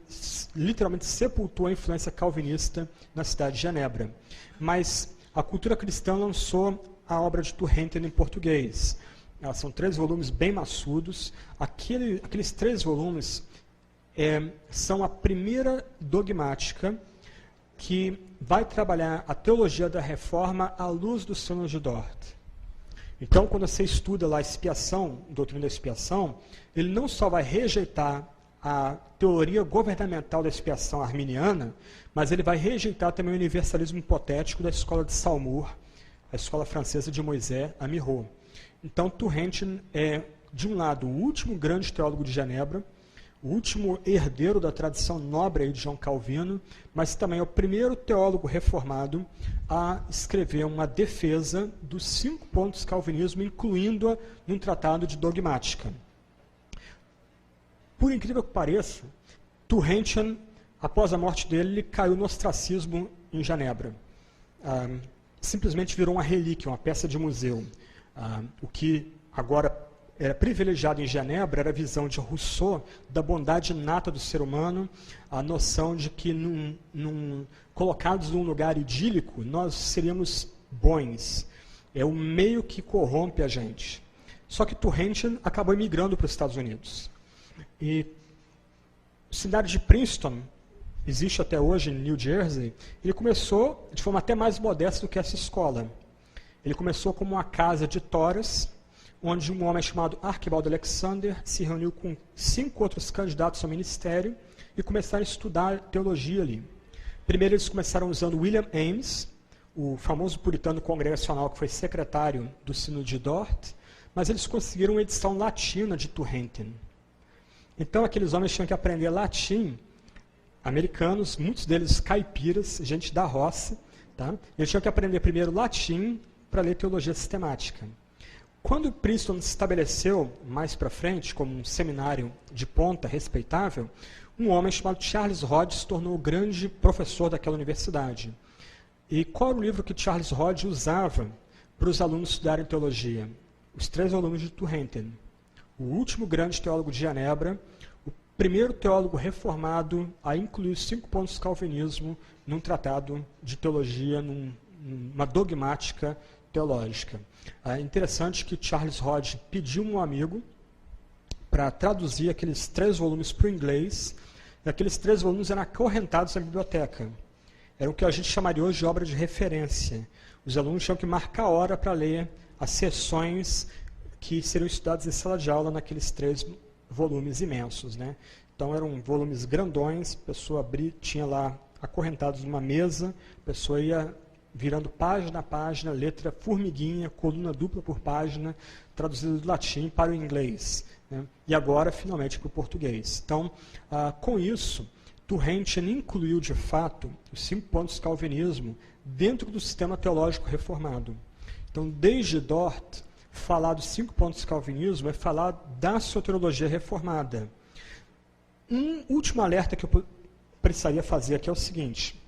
literalmente sepultou a influência calvinista na cidade de Genebra. Mas a cultura cristã lançou a obra de Turretin em português. São 3 volumes bem maçudos. Aqueles 3 volumes são a primeira dogmática que vai trabalhar a teologia da reforma à luz do Sínodo de Dort. Então, quando você estuda lá a expiação, a doutrina da expiação, ele não só vai rejeitar a teoria governamental da expiação arminiana, mas ele vai rejeitar também o universalismo hipotético da escola de Saumur, a escola francesa de Moisés Amiot. Então, Turretin é, de um lado, o último grande teólogo de Genebra, o último herdeiro da tradição nobre de João Calvino, mas também é o primeiro teólogo reformado a escrever uma defesa dos 5 pontos do calvinismo, incluindo-a num tratado de dogmática. Por incrível que pareça, Turretin, após a morte dele, ele caiu no ostracismo em Genebra. Simplesmente virou uma relíquia, uma peça de museu. O que agora era privilegiado em Genebra era a visão de Rousseau da bondade inata do ser humano, a noção de que, colocados num lugar idílico, nós seríamos bons. É o meio que corrompe a gente. Só que Turretin acabou emigrando para os Estados Unidos. E a cidade de Princeton, existe até hoje em New Jersey, ele começou de forma até mais modesta do que essa escola. Ele começou como uma casa de toras, onde um homem chamado Archibald Alexander se reuniu com 5 outros candidatos ao ministério e começaram a estudar teologia ali. Primeiro eles começaram usando William Ames, o famoso puritano congregacional que foi secretário do Sínodo de Dort, mas eles conseguiram uma edição latina de Turretin. Então aqueles homens tinham que aprender latim, americanos, muitos deles caipiras, gente da roça, tá? Eles tinham que aprender primeiro latim para ler teologia sistemática. Quando Princeton se estabeleceu mais para frente como um seminário de ponta respeitável, um homem chamado Charles Hodge se tornou o grande professor daquela universidade. E qual era o livro que Charles Hodge usava para os alunos estudarem teologia? Os 3 volumes de Turretin. O último grande teólogo de Genebra, o primeiro teólogo reformado a incluir os 5 pontos do calvinismo num tratado de teologia, numa dogmática teológica. É interessante que Charles Hodge pediu um amigo para traduzir aqueles 3 volumes para o inglês, e aqueles 3 volumes eram acorrentados na biblioteca. Era o que a gente chamaria hoje de obra de referência. Os alunos tinham que marcar a hora para ler as sessões que seriam estudadas em sala de aula naqueles 3 volumes imensos, né? Então eram volumes grandões, a pessoa abria, tinha lá acorrentados numa mesa, a pessoa ia virando página a página, letra formiguinha, coluna dupla por página, traduzido do latim para o inglês, né? E agora, finalmente, para o português. Então, com isso, Turrentien incluiu, de fato, os 5 pontos do calvinismo dentro do sistema teológico reformado. Então, desde Dort, falar dos 5 pontos do calvinismo é falar da soteriologia reformada. Um último alerta que eu precisaria fazer aqui é o seguinte: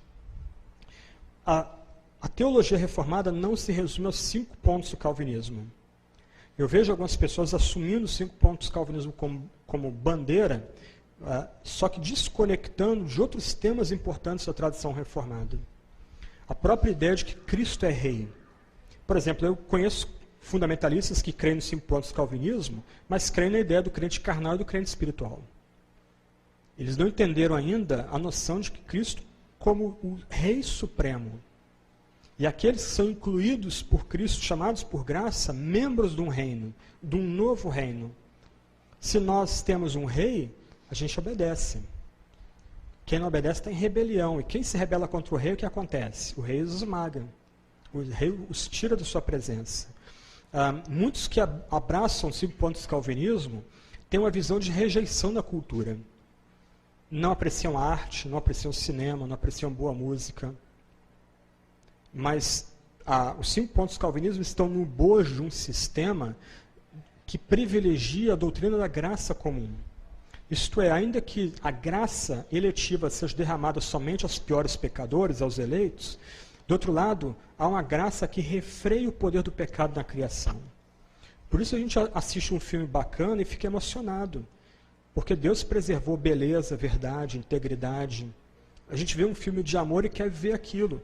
a teologia reformada não se resume aos 5 pontos do calvinismo. Eu vejo algumas pessoas assumindo os 5 pontos do calvinismo como bandeira, só que desconectando de outros temas importantes da tradição reformada. A própria ideia de que Cristo é rei. Por exemplo, eu conheço fundamentalistas que creem nos 5 pontos do calvinismo, mas creem na ideia do crente carnal e do crente espiritual. Eles não entenderam ainda a noção de que Cristo como o Rei Supremo. E aqueles que são incluídos por Cristo, chamados por graça, membros de um reino, de um novo reino. Se nós temos um rei, a gente obedece. Quem não obedece está em rebelião. E quem se rebela contra o rei, o que acontece? O rei os esmaga. O rei os tira da sua presença. Muitos que abraçam os 5 pontos do calvinismo têm uma visão de rejeição da cultura. Não apreciam arte, não apreciam cinema, não apreciam boa música. Mas os 5 pontos do calvinismo estão no bojo de um sistema que privilegia a doutrina da graça comum. Isto é, ainda que a graça eletiva seja derramada somente aos piores pecadores, aos eleitos, do outro lado, há uma graça que refreia o poder do pecado na criação. Por isso a gente assiste um filme bacana e fica emocionado. Porque Deus preservou beleza, verdade, integridade. A gente vê um filme de amor e quer ver aquilo.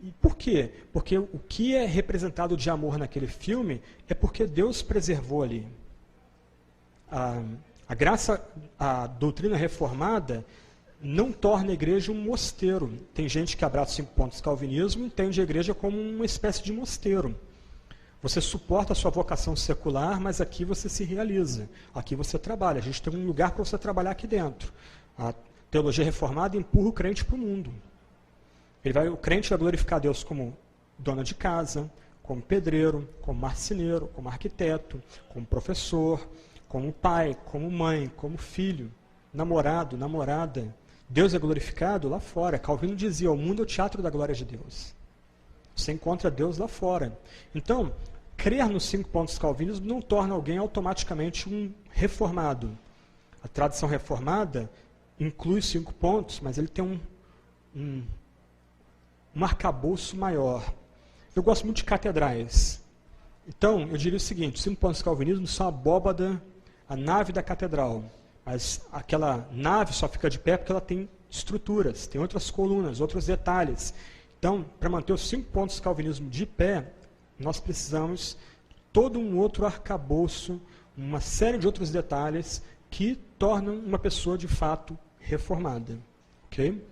E por quê? Porque o que é representado de amor naquele filme é porque Deus preservou ali. A graça, a doutrina reformada não torna a igreja um mosteiro. Tem gente que abraça os 5 pontos do calvinismo e entende a igreja como uma espécie de mosteiro. Você suporta a sua vocação secular, mas aqui você se realiza. Aqui você trabalha. A gente tem um lugar para você trabalhar aqui dentro. A teologia reformada empurra o crente para o mundo. O crente vai glorificar Deus como dona de casa, como pedreiro, como marceneiro, como arquiteto, como professor, como pai, como mãe, como filho, namorado, namorada. Deus é glorificado lá fora. Calvino dizia, o mundo é o teatro da glória de Deus. Você encontra Deus lá fora. Então, crer nos 5 pontos do calvinismo não torna alguém automaticamente um reformado. A tradição reformada inclui 5 pontos, mas ele tem um arcabouço maior. Eu gosto muito de catedrais. Então, eu diria o seguinte, os 5 pontos do calvinismo são a abóbada, a nave da catedral. Mas aquela nave só fica de pé porque ela tem estruturas, tem outras colunas, outros detalhes. Então, para manter os 5 pontos do calvinismo de pé, nós precisamos de todo um outro arcabouço, uma série de outros detalhes que tornam uma pessoa de fato reformada. Ok?